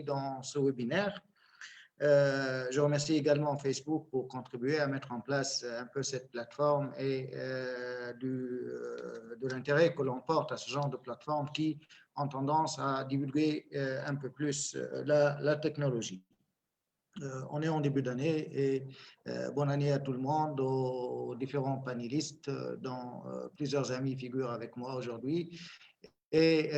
dans ce webinaire. Je remercie également Facebook pour contribuer à mettre en place un peu cette plateforme et de l'intérêt que l'on porte à ce genre de plateforme qui ont tendance à divulguer un peu plus la technologie. On est en début d'année et bonne année à tout le monde, aux différents panélistes dont plusieurs amis figurent avec moi aujourd'hui et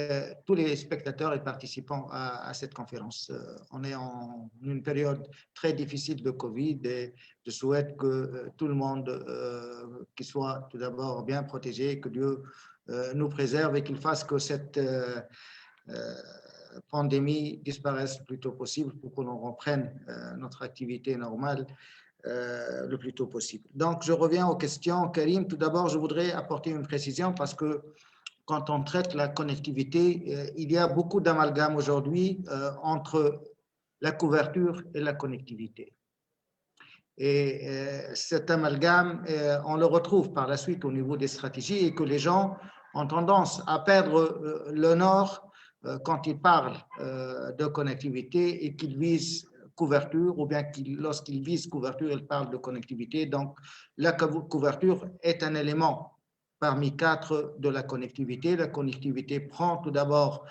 tous les spectateurs et participants à cette conférence. On est en une période très difficile de Covid et je souhaite que tout le monde qu'il soit tout d'abord bien protégé, que Dieu nous préserve et qu'il fasse que cette pandémie disparaisse le plus tôt possible pour que l'on reprenne notre activité normale le plus tôt possible. Donc, je reviens aux questions. Karim, tout d'abord, je voudrais apporter une précision parce que quand on traite la connectivité, il y a beaucoup d'amalgame aujourd'hui entre la couverture et la connectivité. Et cet amalgame, on le retrouve par la suite au niveau des stratégies et que les gens ont tendance à perdre le nord quand ils parlent de connectivité et qu'ils visent couverture, ou bien lorsqu'ils visent couverture, ils parlent de connectivité. Donc, la couverture est un élément parmi 4 de la connectivité. La connectivité prend tout d'abord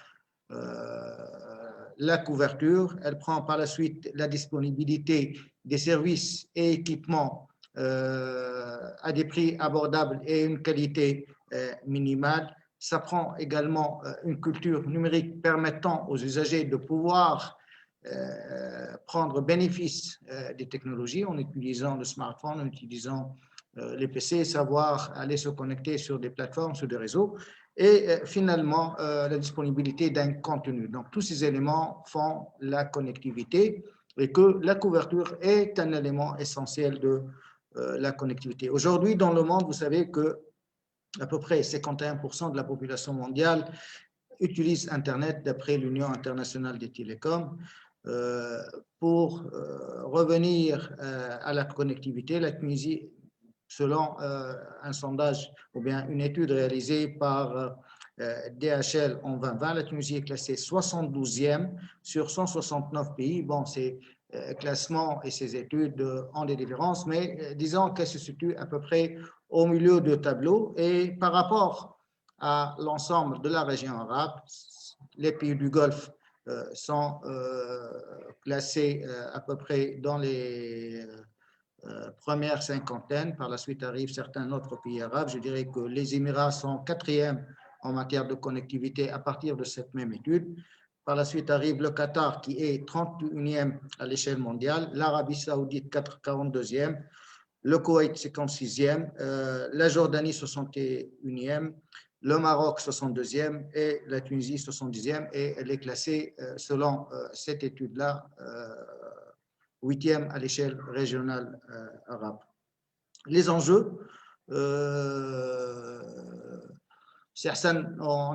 la couverture, elle prend par la suite la disponibilité des services et équipements à des prix abordables et une qualité minimale. Ça prend également une culture numérique permettant aux usagers de pouvoir prendre bénéfice des technologies en utilisant le smartphone, en utilisant les PC, savoir aller se connecter sur des plateformes, sur des réseaux, et finalement la disponibilité d'un contenu. Donc, tous ces éléments font la connectivité et que la couverture est un élément essentiel de la connectivité. Aujourd'hui, dans le monde, vous savez que à peu près 51% de la population mondiale utilise Internet d'après l'Union internationale des télécoms. Pour revenir à la connectivité, la Tunisie, selon un sondage ou bien une étude réalisée par DHL en 2020, la Tunisie est classée 72e sur 169 pays. Bon, ces classements et ces études ont des différences, mais disons qu'elle se situe à peu près au milieu du tableau. Et par rapport à l'ensemble de la région arabe, les pays du Golfe sont classés à peu près dans les première cinquantaine. Par la suite arrivent certains autres pays arabes. Je dirais que les Émirats sont 4e en matière de connectivité à partir de cette même étude. Par la suite arrive le Qatar qui est 31e à l'échelle mondiale, l'Arabie saoudite 42e, le Koweït 56e, la Jordanie 61e, le Maroc 62e et la Tunisie 70e, et elle est classée selon cette étude-là 8e à l'échelle régionale arabe. Les enjeux, on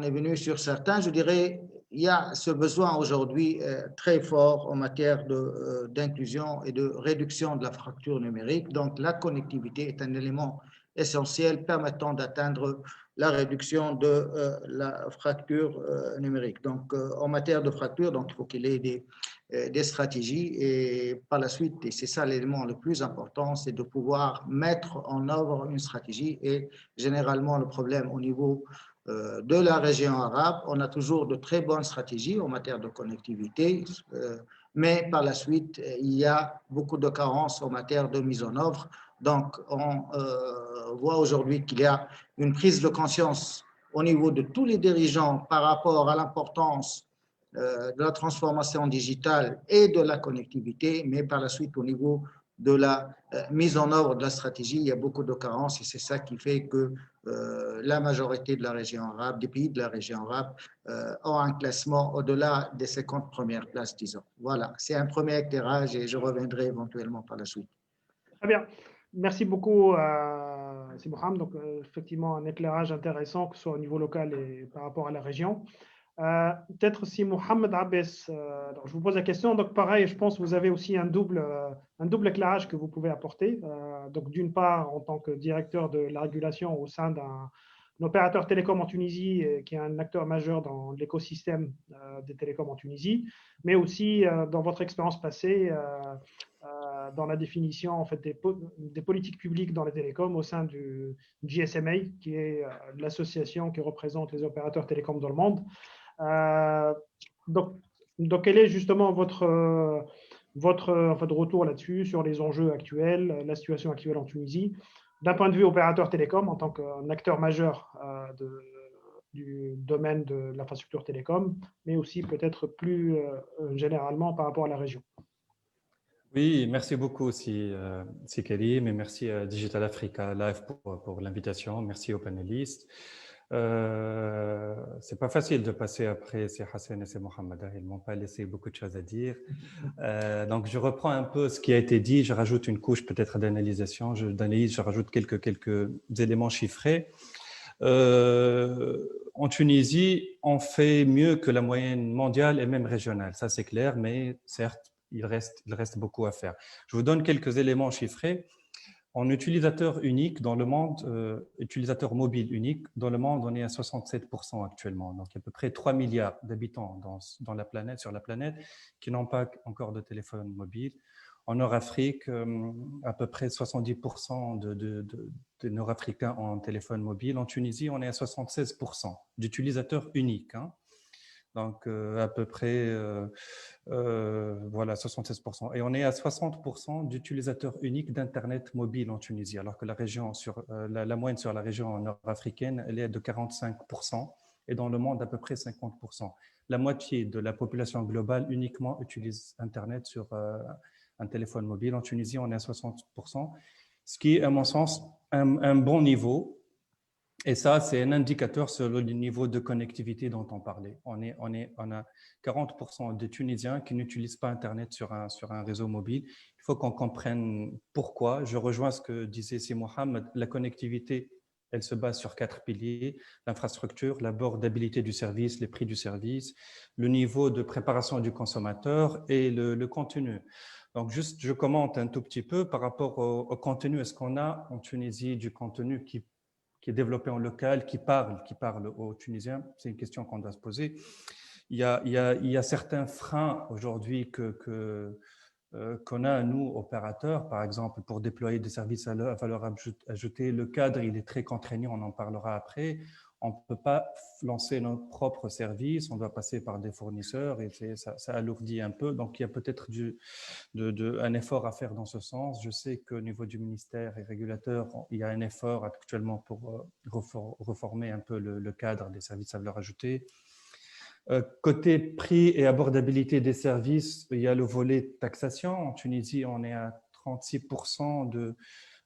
est venu sur certains, je dirais, il y a ce besoin aujourd'hui très fort en matière d'inclusion et de réduction de la fracture numérique. Donc, la connectivité est un élément essentiel permettant d'atteindre la réduction de la fracture numérique. Donc, en matière de fracture, donc, il faut qu'il y ait des stratégies et par la suite, et c'est ça l'élément le plus important, c'est de pouvoir mettre en œuvre une stratégie et généralement le problème au niveau de la région arabe, on a toujours de très bonnes stratégies en matière de connectivité, mais par la suite, il y a beaucoup de carences en matière de mise en œuvre. Donc, on voit aujourd'hui qu'il y a une prise de conscience au niveau de tous les dirigeants par rapport à l'importance de la transformation digitale et de la connectivité, mais par la suite, au niveau de la mise en œuvre de la stratégie, il y a beaucoup de carences et c'est ça qui fait que la majorité de la région arabe, des pays de la région arabe, ont un classement au-delà des 50 premières places, disons. Voilà, c'est un premier éclairage et je reviendrai éventuellement par la suite. Très bien. Merci beaucoup, Si Mohamed. Donc, effectivement, un éclairage intéressant, que ce soit au niveau local et par rapport à la région. Peut-être si Mohamed Abbas, je vous pose la question, donc pareil, je pense que vous avez aussi un double éclairage que vous pouvez apporter. Donc d'une part, en tant que directeur de la régulation au sein un opérateur télécom en Tunisie qui est un acteur majeur dans l'écosystème des télécoms en Tunisie, mais aussi dans votre expérience passée dans la définition en fait, des politiques publiques dans les télécoms au sein du GSMA, qui est l'association qui représente les opérateurs télécoms dans le monde. Donc, quel est justement votre retour là-dessus, sur les enjeux actuels, la situation actuelle en Tunisie, d'un point de vue opérateur télécom, en tant qu'un acteur majeur du domaine de l'infrastructure télécom, mais aussi peut-être plus généralement par rapport à la région. Oui, merci beaucoup aussi, Karim, et merci à Digital Africa Live pour l'invitation. Merci aux panélistes. C'est pas facile de passer après c'est Hassan et c'est Mohamed. Ils m'ont pas laissé beaucoup de choses à dire. Donc, je reprends un peu ce qui a été dit. Je rajoute une couche peut-être d'analyse. Je rajoute quelques éléments chiffrés. En Tunisie, on fait mieux que la moyenne mondiale et même régionale. Ça, c'est clair, mais certes, il reste beaucoup à faire. Je vous donne quelques éléments chiffrés. En utilisateur unique dans le monde, utilisateur mobile unique, dans le monde, on est à 67% actuellement. Donc, il y a à peu près 3 milliards d'habitants sur la planète, qui n'ont pas encore de téléphone mobile. En Nord-Afrique, à peu près 70% de Nord-Africains ont un téléphone mobile. En Tunisie, on est à 76% d'utilisateurs uniques. Hein. Donc, à peu près, voilà, 76%. Et on est à 60% d'utilisateurs uniques d'Internet mobile en Tunisie, alors que la moyenne sur la région nord-africaine, elle est de 45%, et dans le monde, à peu près 50%. La moitié de la population globale uniquement utilise Internet sur un téléphone mobile. En Tunisie, on est à 60%, ce qui est, à mon sens, un bon niveau. Et ça, c'est un indicateur sur le niveau de connectivité dont on parlait. On a 40% des Tunisiens qui n'utilisent pas Internet sur un réseau mobile. Il faut qu'on comprenne pourquoi. Je rejoins ce que disait Si Mohamed. La connectivité, elle se base sur 4 piliers: l'infrastructure, l'abordabilité du service, les prix du service, le niveau de préparation du consommateur et le contenu. Donc, juste, je commente un tout petit peu par rapport au contenu. Est-ce qu'on a en Tunisie du contenu qui est développé en local, qui parle aux Tunisiens? C'est une question qu'on doit se poser. Il y a certains freins aujourd'hui qu'on a, nous, opérateurs, par exemple, pour déployer des services à valeur ajoutée. Le cadre, il est très contraignant, on en parlera après. On ne peut pas lancer notre propre service, on doit passer par des fournisseurs et ça alourdit un peu. Donc, il y a peut-être un effort à faire dans ce sens. Je sais qu'au niveau du ministère et régulateur, il y a un effort actuellement pour reformer un peu le cadre des services à valeur ajoutée. Côté prix et abordabilité des services, il y a le volet taxation. En Tunisie, on est à 36%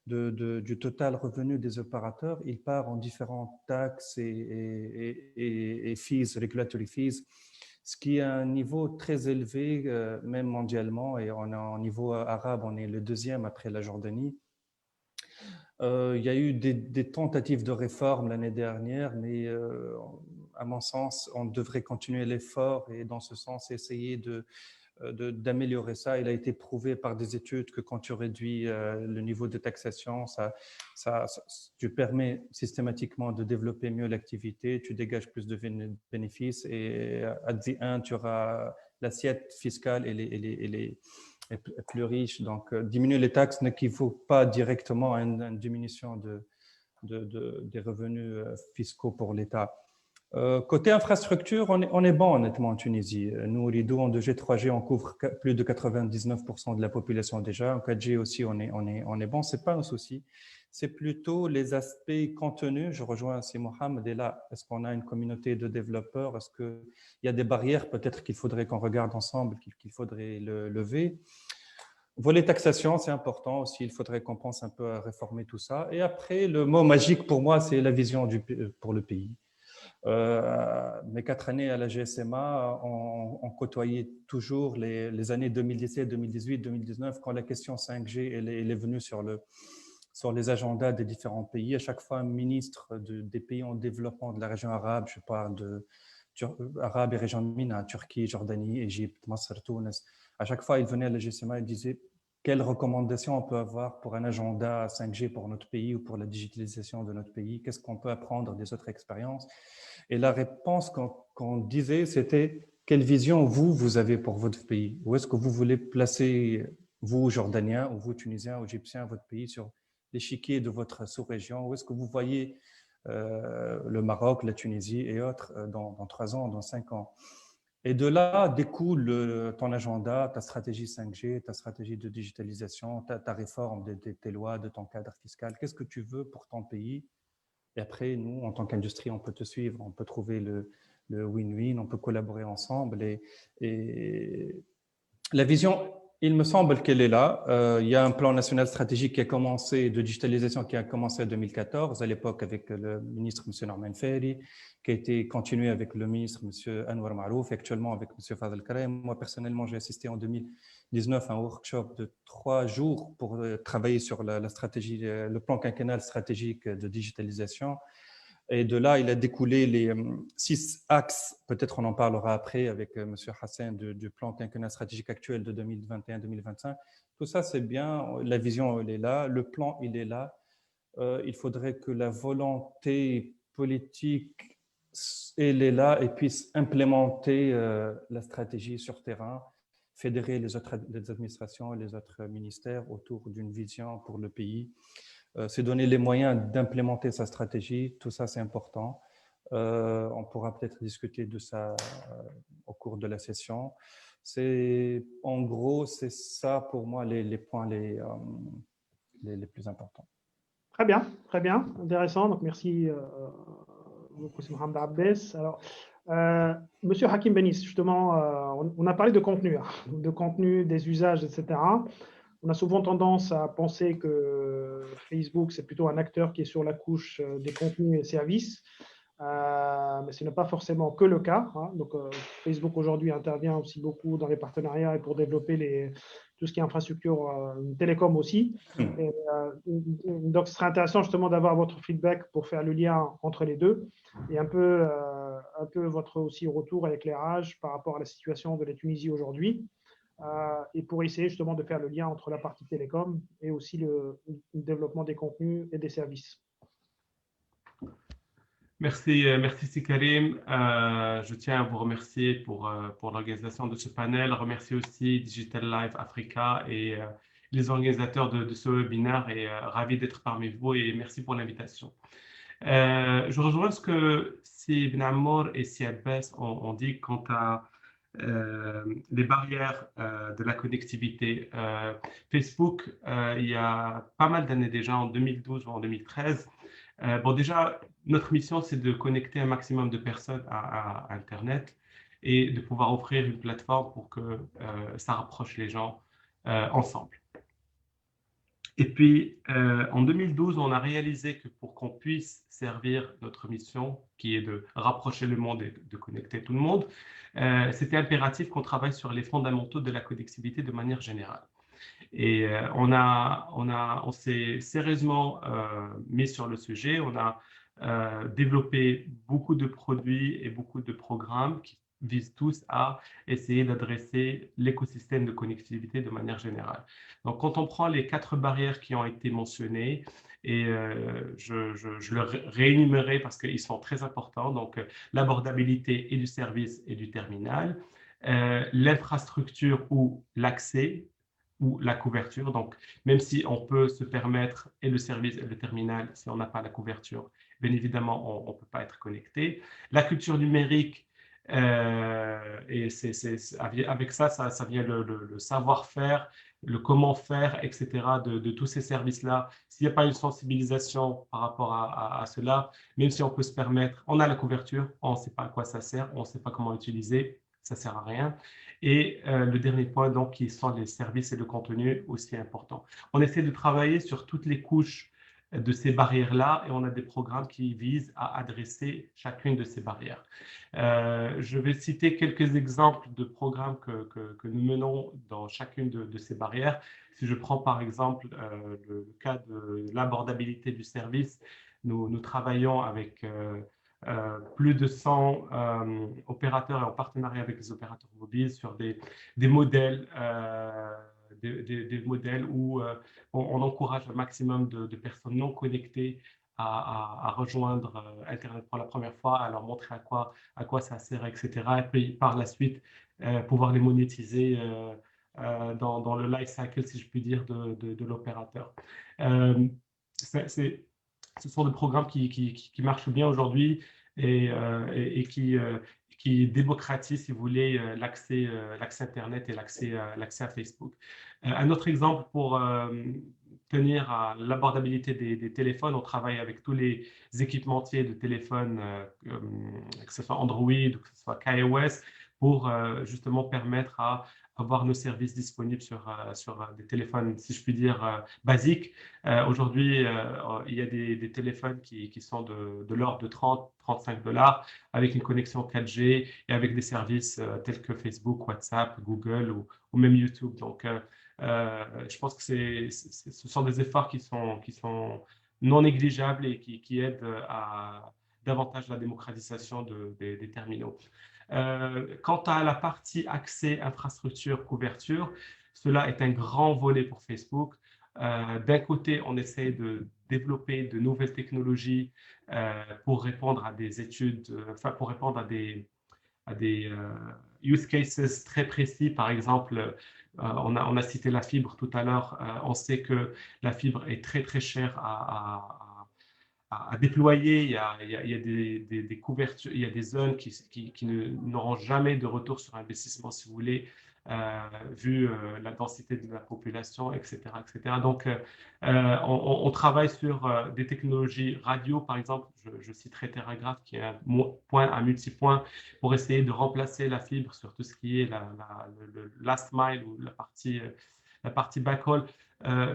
du total revenu des opérateurs. Il part en différentes taxes et fees, regulatory fees, ce qui est un niveau très élevé, même mondialement. Et on a, au niveau arabe, on est le deuxième après la Jordanie. Il y a eu des tentatives de réforme l'année dernière, mais à mon sens, on devrait continuer l'effort et dans ce sens, essayer d'améliorer ça. Il a été prouvé par des études que quand tu réduis le niveau de taxation, tu permets systématiquement de développer mieux l'activité, tu dégages plus de bénéfices et à the end, tu auras l'assiette fiscale et plus riche. Donc, diminuer les taxes n'équivaut pas directement à une diminution des revenus fiscaux pour l'État. Côté infrastructure, on est bon honnêtement en Tunisie. Nous, Ooredoo, en 2G, 3G, on couvre plus de 99% de la population déjà. En 4G aussi, on est bon. Ce n'est pas un souci. C'est plutôt les aspects contenus. Je rejoins Si Mohamed. Et là, est-ce qu'on a une communauté de développeurs? Est-ce qu'il y a des barrières peut-être qu'il faudrait qu'on regarde ensemble, qu'il faudrait lever? Volet taxation, c'est important aussi. Il faudrait qu'on pense un peu à réformer tout ça. Et après, le mot magique pour moi, c'est la vision pour le pays. Mes 4 années à la GSMA, on côtoyait toujours les années 2017, 2018, 2019, quand la question 5G elle est venue sur les agendas des différents pays. À chaque fois, un ministre des pays en développement de la région arabe, je parle arabe et région de MENA, Turquie, Jordanie, Égypte, Masr, Tunis, à chaque fois, il venait à la GSMA et disait quelles recommandations on peut avoir pour un agenda 5G pour notre pays ou pour la digitalisation de notre pays? Qu'est-ce qu'on peut apprendre des autres expériences? Et la réponse qu'on disait, c'était quelle vision vous avez pour votre pays? Où est-ce que vous voulez placer, vous, Jordaniens, ou vous, Tunisiens, ou Égyptiens, votre pays sur l'échiquier de votre sous-région? Où est-ce que vous voyez le Maroc, la Tunisie et autres dans 3 ans, dans 5 ans? Et de là découle ton agenda, ta stratégie 5G, ta stratégie de digitalisation, ta réforme de tes lois, de ton cadre fiscal. Qu'est-ce que tu veux pour ton pays? Et après, nous, en tant qu'industrie, on peut te suivre, on peut trouver le win-win, on peut collaborer ensemble. Et la vision, il me semble qu'elle est là. Il y a un plan national stratégique qui a commencé, de digitalisation qui a commencé en 2014, à l'époque avec le ministre M. Norman Ferry, qui a été continué avec le ministre M. Anwar Marouf et actuellement avec M. Fadel Karem. Moi, personnellement, j'ai assisté en 2019 à un workshop de 3 jours pour travailler sur la stratégie, le plan quinquennal stratégique de digitalisation. Et de là, il a découlé les 6 axes, peut-être on en parlera après avec M. Hassan, du plan quinquennal stratégique actuel de 2021-2025. Tout ça, c'est bien, la vision, elle est là, le plan, il est là. Il faudrait que la volonté politique, elle est là et puisse implémenter la stratégie sur terrain, fédérer les administrations et les autres ministères autour d'une vision pour le pays. C'est donner les moyens d'implémenter sa stratégie. Tout ça, c'est important. On pourra peut-être discuter de ça au cours de la session. En gros, c'est ça pour moi les points les plus importants. Très bien, intéressant. Donc, merci beaucoup, M. Mohamed Abbès. Alors, Monsieur Hakim Benis, justement, on a parlé de contenu, des usages, etc. On a souvent tendance à penser que Facebook, c'est plutôt un acteur qui est sur la couche des contenus et services, mais ce n'est pas forcément que le cas. Hein. Donc, Facebook aujourd'hui intervient aussi beaucoup dans les partenariats et pour développer tout ce qui est infrastructure télécom aussi. Et, donc, ce serait intéressant justement d'avoir votre feedback pour faire le lien entre les deux et un peu votre aussi retour et éclairage par rapport à la situation de la Tunisie aujourd'hui. Et pour essayer justement de faire le lien entre la partie télécom et aussi le développement des contenus et des services. Merci Sikarim. Je tiens à vous remercier pour l'organisation de ce panel. Remercier aussi Digital Life Africa et les organisateurs de ce webinaire et ravi d'être parmi vous et merci pour l'invitation. Je rejoins ce que Si Ibn Ammar et Si Abbès ont dit quant à les barrières de la connectivité. Facebook, il y a pas mal d'années déjà, en 2012 ou en 2013, bon, déjà, notre mission, c'est de connecter un maximum de personnes à Internet et de pouvoir offrir une plateforme pour que ça rapproche les gens ensemble. Et puis, en 2012, on a réalisé que pour qu'on puisse servir notre mission, qui est de rapprocher le monde et de connecter tout le monde, c'était impératif qu'on travaille sur les fondamentaux de la connectivité de manière générale. Et on s'est sérieusement mis sur le sujet. On a développé beaucoup de produits et beaucoup de programmes qui visent tous à essayer d'adresser l'écosystème de connectivité de manière générale. Donc, quand on prend les 4 barrières qui ont été mentionnées, et je le réénumérerai parce qu'ils sont très importants, donc l'abordabilité et du service et du terminal, l'infrastructure ou l'accès, ou la couverture. Donc, même si on peut se permettre et le service et le terminal, si on n'a pas la couverture, bien évidemment, on ne peut pas être connecté. La culture numérique, et avec ça vient le savoir-faire, le comment faire, etc. de tous ces services-là. S'il n'y a pas une sensibilisation par rapport à cela, même si on peut se permettre, on a la couverture, on ne sait pas à quoi ça sert, on ne sait pas comment l'utiliser, ça ne sert à rien. Et le dernier point, donc, qui sont les services et le contenu aussi important. On essaie de travailler sur toutes les couches de ces barrières-là et on a des programmes qui visent à adresser chacune de ces barrières. Je vais citer quelques exemples de programmes que nous menons dans chacune de ces barrières. Si je prends par exemple le cas de l'abordabilité du service, nous travaillons avec plus de 100 opérateurs et en partenariat avec les opérateurs mobiles sur des modèles des modèles où on encourage un maximum de personnes non connectées à rejoindre Internet pour la première fois, à leur montrer à quoi ça sert, etc. Et puis par la suite, pouvoir les monétiser dans le life cycle, si je puis dire, de l'opérateur. Ce sont des programmes qui marchent bien aujourd'hui et qui démocratisent, si vous voulez, l'accès Internet et l'accès à Facebook. Un autre exemple pour tenir à l'abordabilité des téléphones, on travaille avec tous les équipementiers de téléphones, que ce soit Android ou que ce soit iOS, pour justement permettre à avoir nos services disponibles sur des téléphones, si je puis dire, basiques. Aujourd'hui, il y a des téléphones qui sont de l'ordre de 30-35 $, avec une connexion 4G et avec des services tels que Facebook, WhatsApp, Google ou même YouTube. Donc, je pense que ce sont des efforts qui sont non négligeables et qui aident à davantage la démocratisation des terminaux. Quant à la partie accès, infrastructure, couverture, cela est un grand volet pour Facebook. D'un côté, on essaie de développer de nouvelles technologies pour répondre à des études, pour répondre à des use cases très précis. Par exemple, on a cité la fibre tout à l'heure. On sait que la fibre est très, très chère à déployer. Il y a des couvertures, il y a des zones qui n'auront jamais de retour sur investissement, si vous voulez, vu la densité de la population, etc. etc. Donc, on travaille sur des technologies radio, par exemple. Je citerai Terragraph, qui est un point à multipoint pour essayer de remplacer la fibre sur tout ce qui est le last mile ou la partie backhaul.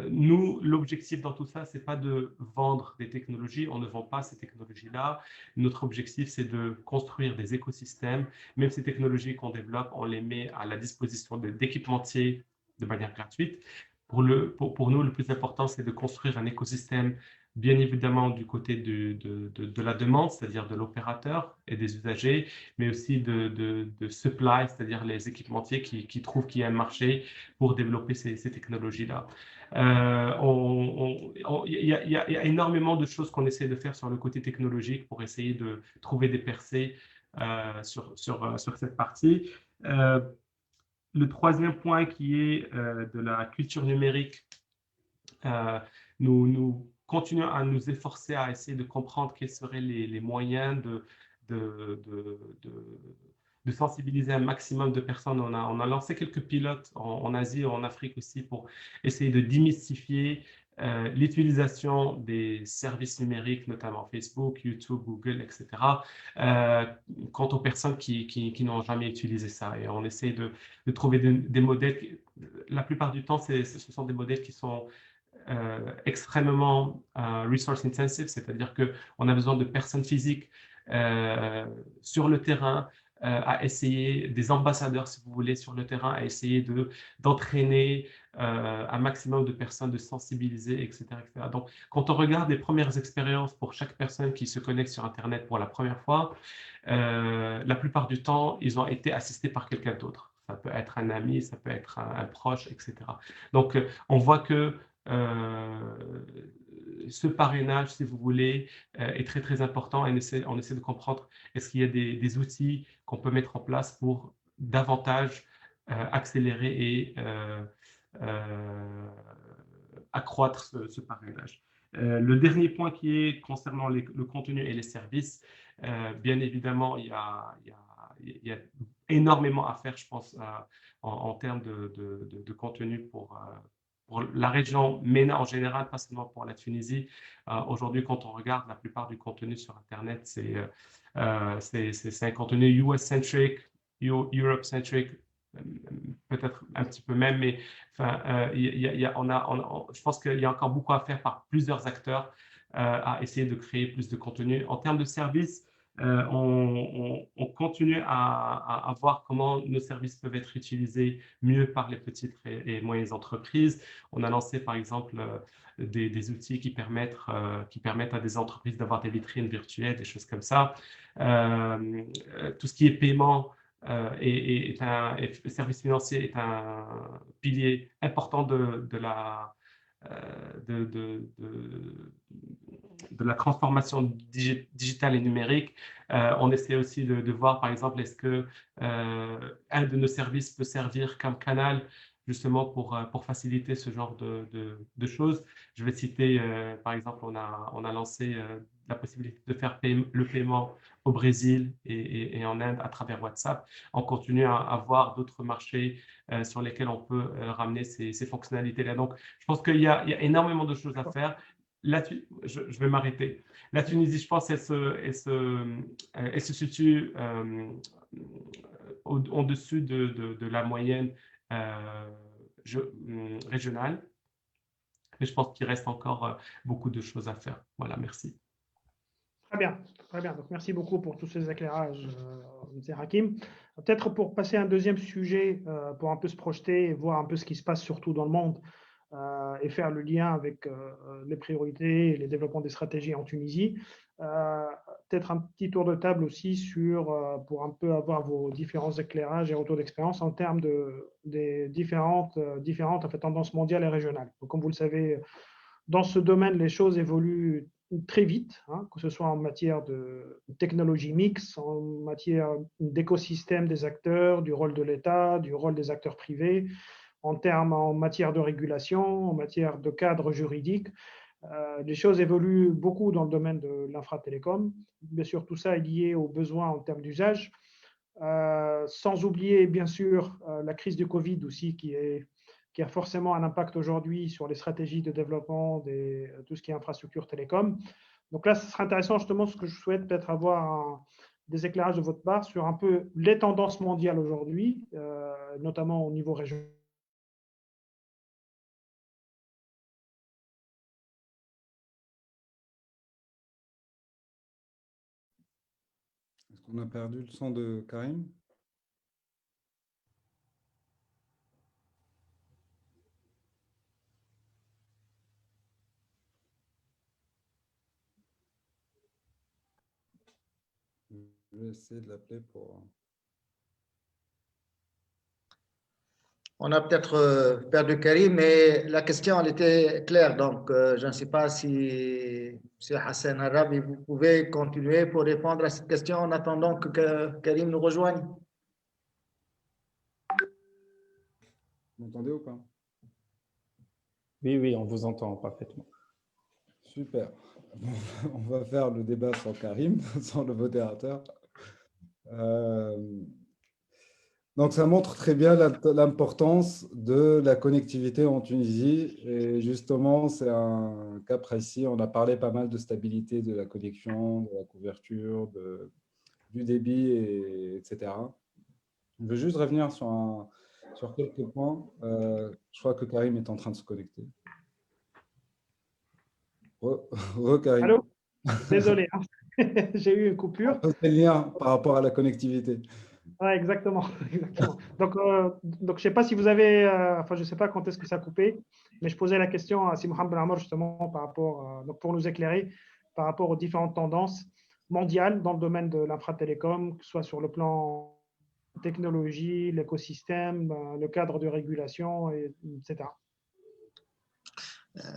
Nous, l'objectif dans tout ça, ce n'est pas de vendre des technologies, on ne vend pas ces technologies-là. Notre objectif, c'est de construire des écosystèmes. Même ces technologies qu'on développe, on les met à la disposition d'équipementiers de manière gratuite. Pour nous, le plus important, c'est de construire un écosystème, bien évidemment, du côté de la demande, c'est-à-dire de l'opérateur et des usagers, mais aussi de supply, c'est-à-dire les équipementiers qui trouvent qu'il y a un marché pour développer ces technologies-là. Il y a énormément de choses qu'on essaie de faire sur le côté technologique pour essayer de trouver des percées sur cette partie. Le troisième point qui est de la culture numérique, nous continuons à nous efforcer à essayer de comprendre quels seraient les moyens de sensibiliser un maximum de personnes. On a lancé quelques pilotes en Asie et en Afrique aussi pour essayer de démystifier l'utilisation des services numériques, notamment Facebook, YouTube, Google, etc., quant aux personnes qui n'ont jamais utilisé ça. Et on essaie de trouver des modèles. La plupart du temps, ce sont des modèles qui sont extrêmement resource intensive, c'est-à-dire qu'on a besoin de personnes physiques sur le terrain, à essayer, des ambassadeurs, si vous voulez, sur le terrain, à essayer d'entraîner un maximum de personnes, de sensibiliser, etc., etc. Donc, quand on regarde les premières expériences pour chaque personne qui se connecte sur Internet pour la première fois, la plupart du temps, ils ont été assistés par quelqu'un d'autre. Ça peut être un ami, ça peut être un proche, etc. Donc, on voit que ce parrainage, si vous voulez, est très, très important et on essaie de comprendre est-ce qu'il y a des outils qu'on peut mettre en place pour davantage accélérer et accroître ce parrainage. Le dernier point qui est concernant le contenu et les services, bien évidemment, il y a énormément à faire, je pense, en termes de contenu pour la région MENA en général, pas seulement pour la Tunisie. Aujourd'hui, quand on regarde la plupart du contenu sur Internet, c'est un contenu US-centric, Europe-centric, peut-être un petit peu même, mais enfin, je pense qu'il y a encore beaucoup à faire par plusieurs acteurs à essayer de créer plus de contenu. En termes de services, on continue à voir comment nos services peuvent être utilisés mieux par les petites et moyennes entreprises. On a lancé par exemple des outils qui permettent à des entreprises d'avoir des vitrines virtuelles, des choses comme ça. Tout ce qui est paiement, le service financier est un pilier important de la transformation digitale et numérique. On essaie aussi de voir, par exemple, est-ce que un de nos services peut servir comme canal justement pour faciliter ce genre de choses. Je vais citer, par exemple, on a lancé la possibilité de faire le paiement au Brésil et en Inde à travers WhatsApp. On continue à avoir d'autres marchés sur lesquels on peut ramener ces fonctionnalités-là. Donc, je pense qu'il y a énormément de choses à faire. Là, je vais m'arrêter. La Tunisie, je pense, elle se situe au-dessus de la moyenne régionale. Mais je pense qu'il reste encore beaucoup de choses à faire. Voilà, merci. Très bien, très bien. Donc, merci beaucoup pour tous ces éclairages, M. Hakim. Peut-être pour passer à un deuxième sujet, pour un peu se projeter et voir un peu ce qui se passe surtout dans le monde et faire le lien avec les priorités et les développements des stratégies en Tunisie. Peut-être un petit tour de table aussi pour un peu avoir vos différents éclairages et retours d'expérience en termes des différentes en fait, tendances mondiales et régionales. Donc, comme vous le savez, dans ce domaine, les choses évoluent très vite, hein, que ce soit en matière de technologie mixte, en matière d'écosystème des acteurs, du rôle de l'État, du rôle des acteurs privés, en matière de régulation, en matière de cadre juridique. Les choses évoluent beaucoup dans le domaine de l'infratélécom. Bien sûr, tout ça est lié aux besoins en termes d'usage. Sans oublier, bien sûr, la crise du Covid aussi, qui a forcément un impact aujourd'hui sur les stratégies de développement de tout ce qui est infrastructure télécom. Donc là, ce serait intéressant justement, ce que je souhaite peut-être avoir des éclairages de votre part sur un peu les tendances mondiales aujourd'hui, notamment au niveau régional. Est-ce qu'on a perdu le son de Karim? Je vais essayer de l'appeler pour... On a peut-être perdu Karim, mais la question elle était claire. Donc, je ne sais pas si M. Hassan Arabi, vous pouvez continuer pour répondre à cette question en attendant que Karim nous rejoigne. Vous m'entendez ou pas? Oui, on vous entend parfaitement. Super. On va faire le débat sans Karim, sans le modérateur. Donc, ça montre très bien l'importance de la connectivité en Tunisie. Et justement, c'est un cas précis. On a parlé pas mal de stabilité de la connexion, de la couverture, du débit, etc. Je veux juste revenir sur quelques points. Je crois que Karim est en train de se connecter. Karim. Allô? Désolé, hein. J'ai eu une coupure. C'est le lien par rapport à la connectivité. Ouais, exactement. Donc, je ne sais pas si vous avez, je ne sais pas quand est-ce que ça a coupé, mais je posais la question à Si Mohamed Ben Amor justement par rapport, donc pour nous éclairer par rapport aux différentes tendances mondiales dans le domaine de l'infratélécom, que ce soit sur le plan technologie, l'écosystème, le cadre de régulation, etc.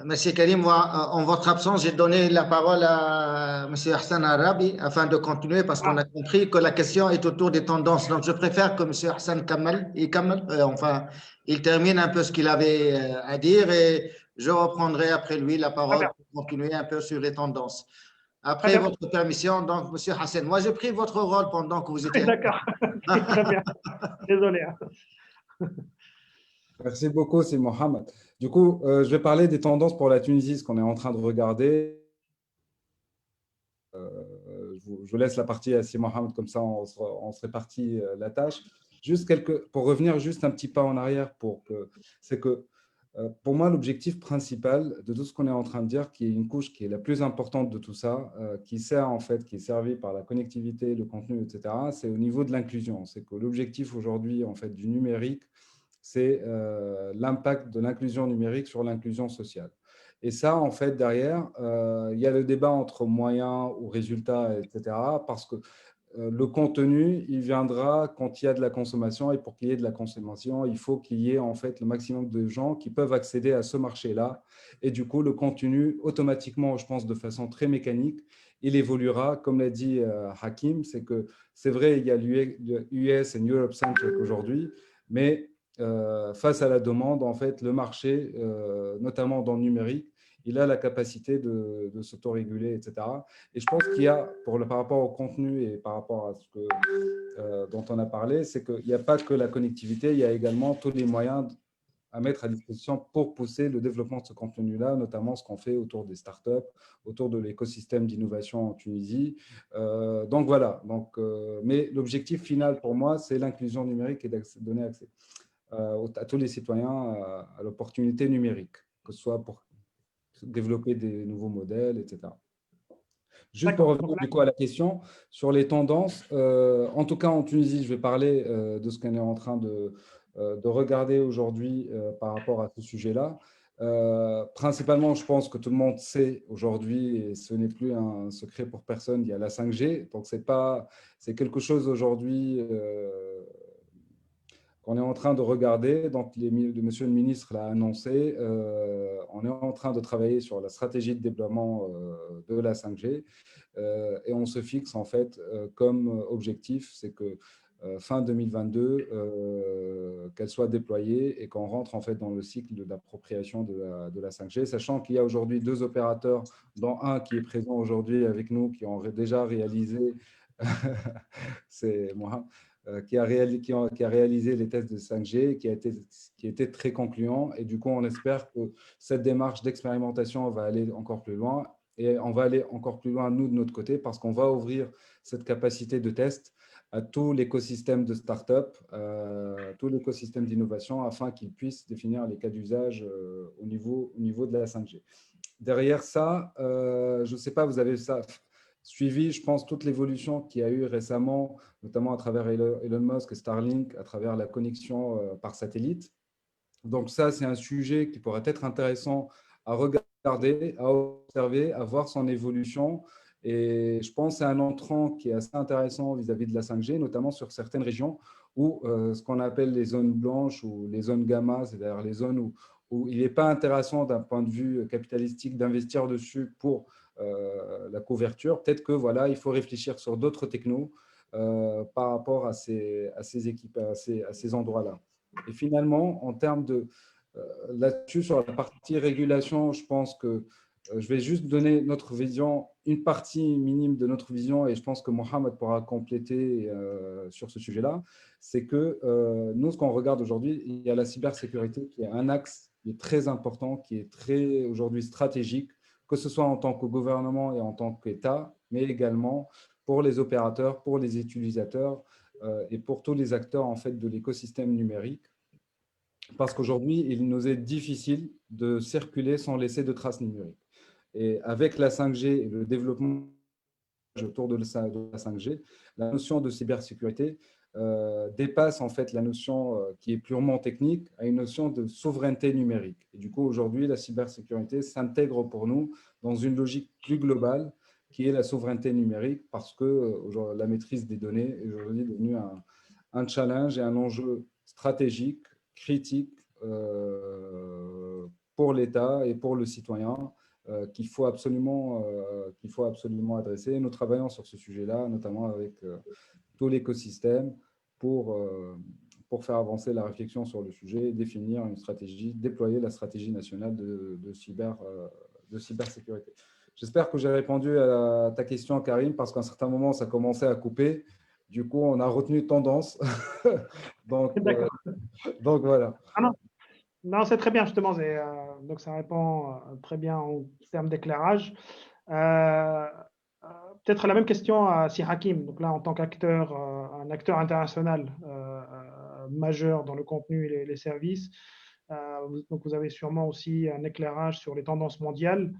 Monsieur Karim, moi, en votre absence, j'ai donné la parole à Monsieur Hassan Arabi afin de continuer parce qu'on a compris que la question est autour des tendances. Donc, je préfère que Monsieur Hassan il termine un peu ce qu'il avait à dire et je reprendrai après lui la parole pour continuer un peu sur les tendances. Après votre permission, donc, Monsieur Hassan, moi, j'ai pris votre rôle pendant que vous étiez. D'accord, très bien. Désolé. Merci beaucoup, c'est Mohamed. Du coup, je vais parler des tendances pour la Tunisie, ce qu'on est en train de regarder. Je laisse la partie à Si Mohamed, comme ça on se répartit la tâche. Pour revenir juste un petit pas en arrière, c'est que pour moi, l'objectif principal de tout ce qu'on est en train de dire, qui est une couche qui est la plus importante de tout ça, qui sert en fait, qui est servie par la connectivité, le contenu, etc., c'est au niveau de l'inclusion. C'est que l'objectif aujourd'hui en fait du numérique, c'est l'impact de l'inclusion numérique sur l'inclusion sociale. Et ça, en fait, derrière, il y a le débat entre moyens ou résultats, etc. Parce que le contenu, il viendra quand il y a de la consommation, et pour qu'il y ait de la consommation, il faut qu'il y ait en fait le maximum de gens qui peuvent accéder à ce marché-là. Et du coup, le contenu, automatiquement, je pense de façon très mécanique, il évoluera. Comme l'a dit Hakim, c'est que c'est vrai, il y a l'US et Europe Centric aujourd'hui, mais face à la demande, en fait, le marché, notamment dans le numérique, il a la capacité de s'autoréguler, etc. Et je pense qu'il y a, par rapport au contenu et par rapport à ce dont on a parlé, c'est qu'il n'y a pas que la connectivité, il y a également tous les moyens à mettre à disposition pour pousser le développement de ce contenu-là, notamment ce qu'on fait autour des startups, autour de l'écosystème d'innovation en Tunisie. Donc voilà, mais l'objectif final pour moi, c'est l'inclusion numérique et de donner accès à tous les citoyens à l'opportunité numérique, que ce soit pour développer des nouveaux modèles, etc. Juste pour revenir du coup à la question sur les tendances, en tout cas en Tunisie, je vais parler de ce qu'on est en train de regarder aujourd'hui par rapport à ce sujet-là. Principalement, je pense que tout le monde sait aujourd'hui, et ce n'est plus un secret pour personne, il y a la 5G. Donc, c'est quelque chose aujourd'hui qu'on est en train de regarder. Donc, monsieur le ministre l'a annoncé. On est en train de travailler sur la stratégie de déploiement de la 5G. Et on se fixe en fait comme objectif, c'est que fin 2022, qu'elle soit déployée et qu'on rentre en fait dans le cycle d'appropriation de la 5G, sachant qu'il y a aujourd'hui 2 opérateurs, dont un qui est présent aujourd'hui avec nous, qui ont déjà réalisé, c'est moi, qui a réalisé les tests de 5G, qui a été très concluant. Et du coup, on espère que cette démarche d'expérimentation va aller encore plus loin. Et on va aller encore plus loin, nous, de notre côté, parce qu'on va ouvrir cette capacité de test à tout l'écosystème de start-up, tout l'écosystème d'innovation, afin qu'ils puissent définir les cas d'usage au niveau de la 5G. Derrière ça, je ne sais pas, vous avez ça suivi, je pense, toute l'évolution qu'il y a eu récemment, notamment à travers Elon Musk et Starlink, à travers la connexion par satellite. Donc ça, c'est un sujet qui pourrait être intéressant à regarder, à observer, à voir son évolution. Et je pense que c'est un entrant qui est assez intéressant vis-à-vis de la 5G, notamment sur certaines régions où ce qu'on appelle les zones blanches ou les zones gamma, c'est-à-dire les zones où il n'est pas intéressant d'un point de vue capitalistique d'investir dessus pour la couverture. Peut-être que voilà, il faut réfléchir sur d'autres technos par rapport à ces équipes, à ces endroits-là. Et finalement, en termes de là-dessus, sur la partie régulation, je pense que je vais juste donner notre vision, une partie minime de notre vision, et je pense que Mohamed pourra compléter sur ce sujet-là. C'est que nous, ce qu'on regarde aujourd'hui, il y a la cybersécurité qui est un axe qui est très important, qui est très aujourd'hui stratégique, que ce soit en tant que gouvernement et en tant qu'État, mais également pour les opérateurs, pour les utilisateurs et pour tous les acteurs en fait, de l'écosystème numérique. Parce qu'aujourd'hui, il nous est difficile de circuler sans laisser de traces numériques. Et avec la 5G et le développement autour de la 5G, la notion de cybersécurité dépasse en fait la notion qui est purement technique à une notion de souveraineté numérique. Et du coup, aujourd'hui, la cybersécurité s'intègre pour nous dans une logique plus globale qui est la souveraineté numérique parce que la maîtrise des données est aujourd'hui devenue un challenge et un enjeu stratégique, critique pour l'État et pour le citoyen qu'il faut absolument adresser. Nous travaillons sur ce sujet-là, notamment avec tout l'écosystème pour faire avancer la réflexion sur le sujet, définir une stratégie, déployer la stratégie nationale de cybersécurité. J'espère que j'ai répondu à ta question, Karim, parce qu'à un certain moment, ça commençait à couper. Du coup, on a retenu tendance. donc voilà. Ah non. Non, c'est très bien, justement. Donc, ça répond très bien en termes d'éclairage. Peut-être la même question à Si Hakim. Donc là, en tant qu'acteur, un acteur international majeur dans le contenu et les services, donc vous avez sûrement aussi un éclairage sur les tendances mondiales,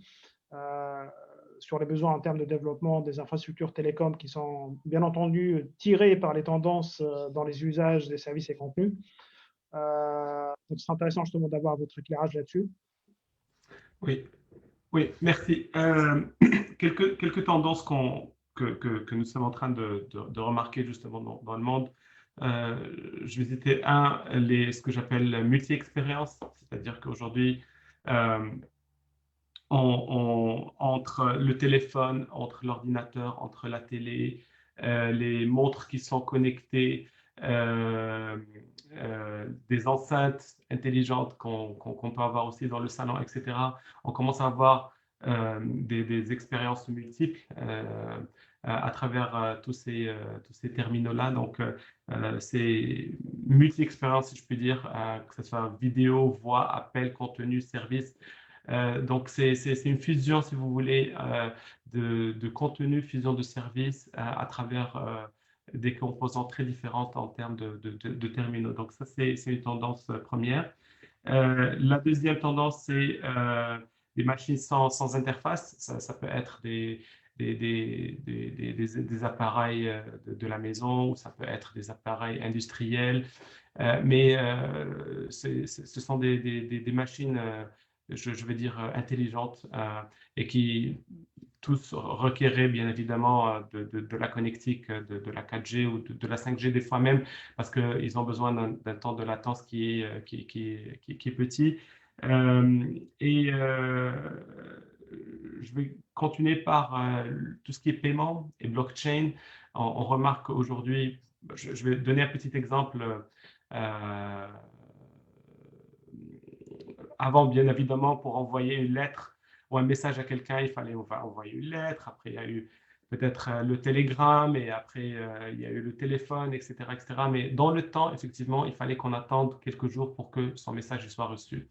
sur les besoins en termes de développement des infrastructures télécoms qui sont bien entendu tirées par les tendances dans les usages des services et contenus. Donc, c'est intéressant justement d'avoir votre éclairage là-dessus. Oui, merci. Quelques tendances qu'on que nous sommes en train de remarquer justement dans le monde. Je vais citer ce que j'appelle multi-expérience, c'est-à-dire qu'aujourd'hui, entre le téléphone, entre l'ordinateur, entre la télé, les montres qui sont connectées, des enceintes intelligentes qu'on peut avoir aussi dans le salon, etc. On commence à avoir des expériences multiples à travers tous ces terminaux-là. Donc, c'est multi-expérience, si je puis dire, que ce soit vidéo, voix, appel, contenu, service. Donc, c'est une fusion, si vous voulez, de contenu, fusion de services à travers des composants très différentes en termes de terminaux. Donc, ça, c'est une tendance première. La deuxième tendance, c'est des machines sans interface. Ça peut être des appareils de la maison, ou ça peut être des appareils industriels. Mais ce sont des machines, je vais dire, intelligentes et qui tous requéraient bien évidemment de la connectique, de la 4G ou de la 5G des fois même, parce qu'ils ont besoin d'un temps de latence qui est petit. Je vais continuer par tout ce qui est paiement et blockchain. On remarque aujourd'hui, je vais donner un petit exemple. Avant, bien évidemment, pour envoyer une lettre ou un message à quelqu'un, il fallait envoyer une lettre. Après, il y a eu peut-être le télégramme, et après, il y a eu le téléphone, etc., etc. Mais dans le temps, effectivement, il fallait qu'on attende quelques jours pour que son message soit reçu.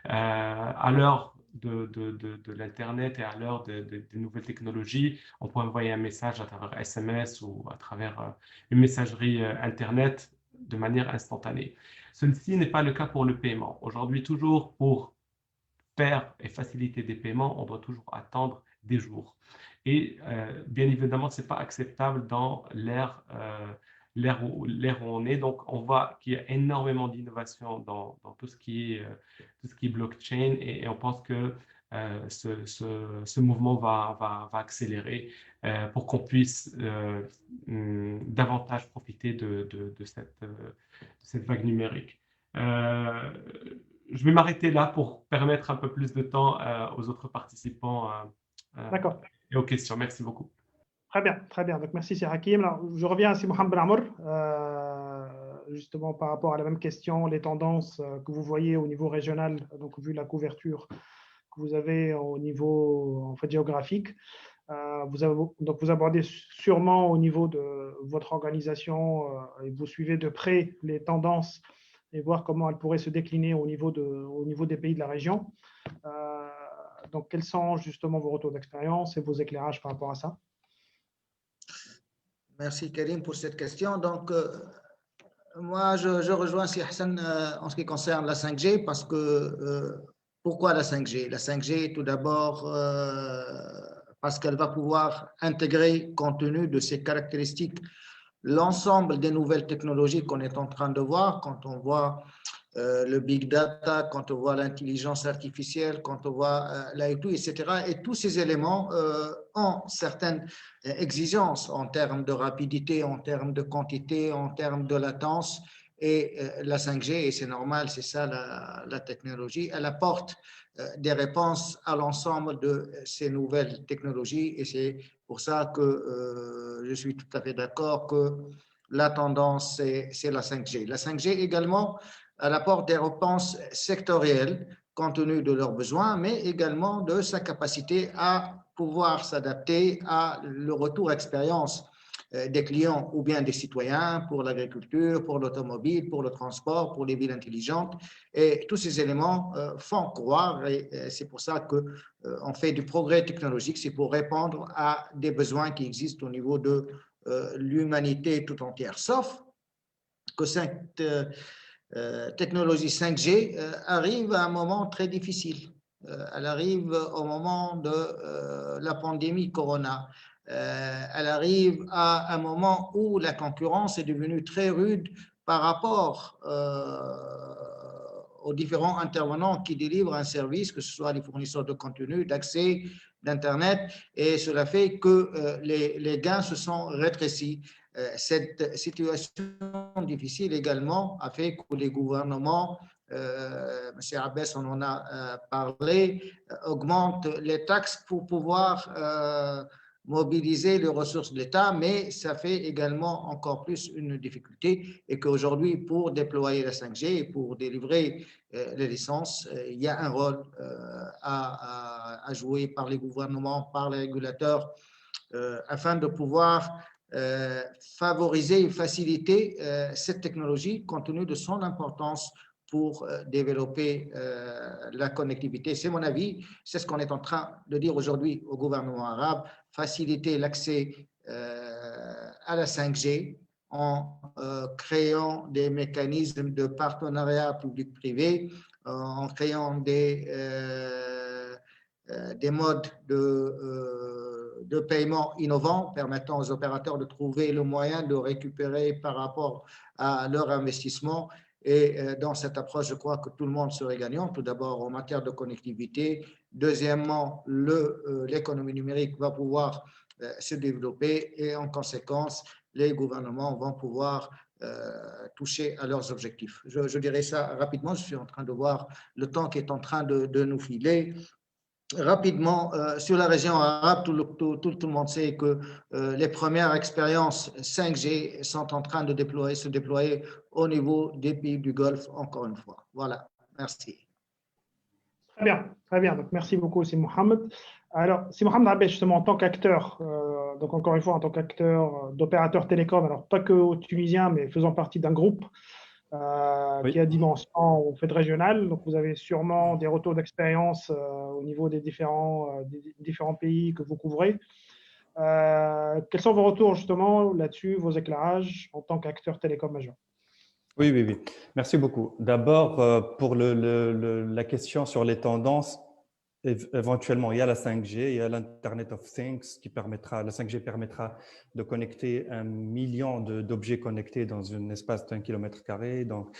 À l'heure de l'Internet et à l'heure des nouvelles technologies, on peut envoyer un message à travers SMS ou à travers une messagerie Internet de manière instantanée. Ceci n'est pas le cas pour le paiement. Aujourd'hui, toujours pour faire et faciliter des paiements, on doit toujours attendre des jours. Et bien évidemment, ce n'est pas acceptable dans l'ère où on est. Donc, on voit qu'il y a énormément d'innovation dans tout ce qui est blockchain, et on pense que ce mouvement va accélérer pour qu'on puisse davantage profiter de cette vague numérique. Je vais m'arrêter là pour permettre un peu plus de temps aux autres participants D'accord. et aux questions. Merci beaucoup. Très bien, très bien. Donc, merci, c'est Hakim. Alors, je reviens à Si Mohamed Ben Amour, justement par rapport à la même question, les tendances que vous voyez au niveau régional, donc vu la couverture que vous avez au niveau en fait, géographique. Vous abordez sûrement au niveau de votre organisation et vous suivez de près les tendances et voir comment elles pourraient se décliner au niveau des pays de la région. Donc, quels sont justement vos retours d'expérience et vos éclairages par rapport à ça? Merci Karim pour cette question. Donc, moi, je rejoins Si Hassan en ce qui concerne la 5G, parce que pourquoi la 5G? La 5G, tout d'abord, parce qu'elle va pouvoir intégrer, compte tenu de ses caractéristiques, l'ensemble des nouvelles technologies qu'on est en train de voir. Quand on voit le big data, quand on voit l'intelligence artificielle, quand on voit l'IoT, etc. Et tous ces éléments ont certaines exigences en termes de rapidité, en termes de quantité, en termes de latence. Et la 5G, et c'est normal, c'est ça la technologie, elle apporte des réponses à l'ensemble de ces nouvelles technologies. Et c'est pour ça que je suis tout à fait d'accord que la tendance, c'est la 5G. La 5G également, elle apporte des réponses sectorielles compte tenu de leurs besoins, mais également de sa capacité à pouvoir s'adapter à le retour expérience des clients ou bien des citoyens pour l'agriculture, pour l'automobile, pour le transport, pour les villes intelligentes. Et tous ces éléments font croire, et c'est pour ça qu'on fait du progrès technologique, c'est pour répondre à des besoins qui existent au niveau de l'humanité tout entière. Sauf que cette technologie 5G arrive à un moment très difficile. Elle arrive au moment de la pandémie Corona. Elle arrive à un moment où la concurrence est devenue très rude par rapport aux différents intervenants qui délivrent un service, que ce soit les fournisseurs de contenu, d'accès, d'Internet, et cela fait que les gains se sont rétrécis. Cette situation difficile également a fait que les gouvernements, M. Abbas on en a parlé, augmentent les taxes pour pouvoir mobiliser les ressources de l'État, mais ça fait également encore plus une difficulté et qu'aujourd'hui, pour déployer la 5G et pour délivrer les licences, il y a un rôle à jouer par les gouvernements, par les régulateurs, afin de pouvoir favoriser et faciliter cette technologie compte tenu de son importance pour développer la connectivité. C'est mon avis, c'est ce qu'on est en train de dire aujourd'hui au gouvernement arabe, faciliter l'accès à la 5G en créant des mécanismes de partenariat public-privé, en créant des modes de paiement innovants permettant aux opérateurs de trouver le moyen de récupérer par rapport à leur investissement. Et dans cette approche, je crois que tout le monde serait gagnant. Tout d'abord, en matière de connectivité. Deuxièmement, l'économie numérique va pouvoir se développer et en conséquence, les gouvernements vont pouvoir toucher à leurs objectifs. Je dirais ça rapidement. Je suis en train de voir le temps qui est en train de nous filer. Rapidement, sur la région arabe, tout le monde sait que les premières expériences 5G sont en train de se déployer au niveau des pays du Golfe, encore une fois. Voilà, merci. Très bien, très bien. Donc, merci beaucoup, Si Mohamed. Alors, Si Mohamed Abbas, justement, en tant qu'acteur, donc encore une fois, en tant qu'acteur d'opérateur télécom, alors pas que au Tunisien, mais faisant partie d'un groupe Oui. qui a dimension au fait régional. Donc, vous avez sûrement des retours d'expérience au niveau des différents pays que vous couvrez. Quels sont vos retours justement là-dessus, vos éclairages en tant qu'acteur télécom majeur? Oui, oui, oui. Merci beaucoup. D'abord, pour la question sur les tendances, éventuellement, il y a la 5G, il y a l'Internet of Things qui permettra, la 5G permettra de connecter 1 million d'objets connectés dans un espace d'1 km². Donc,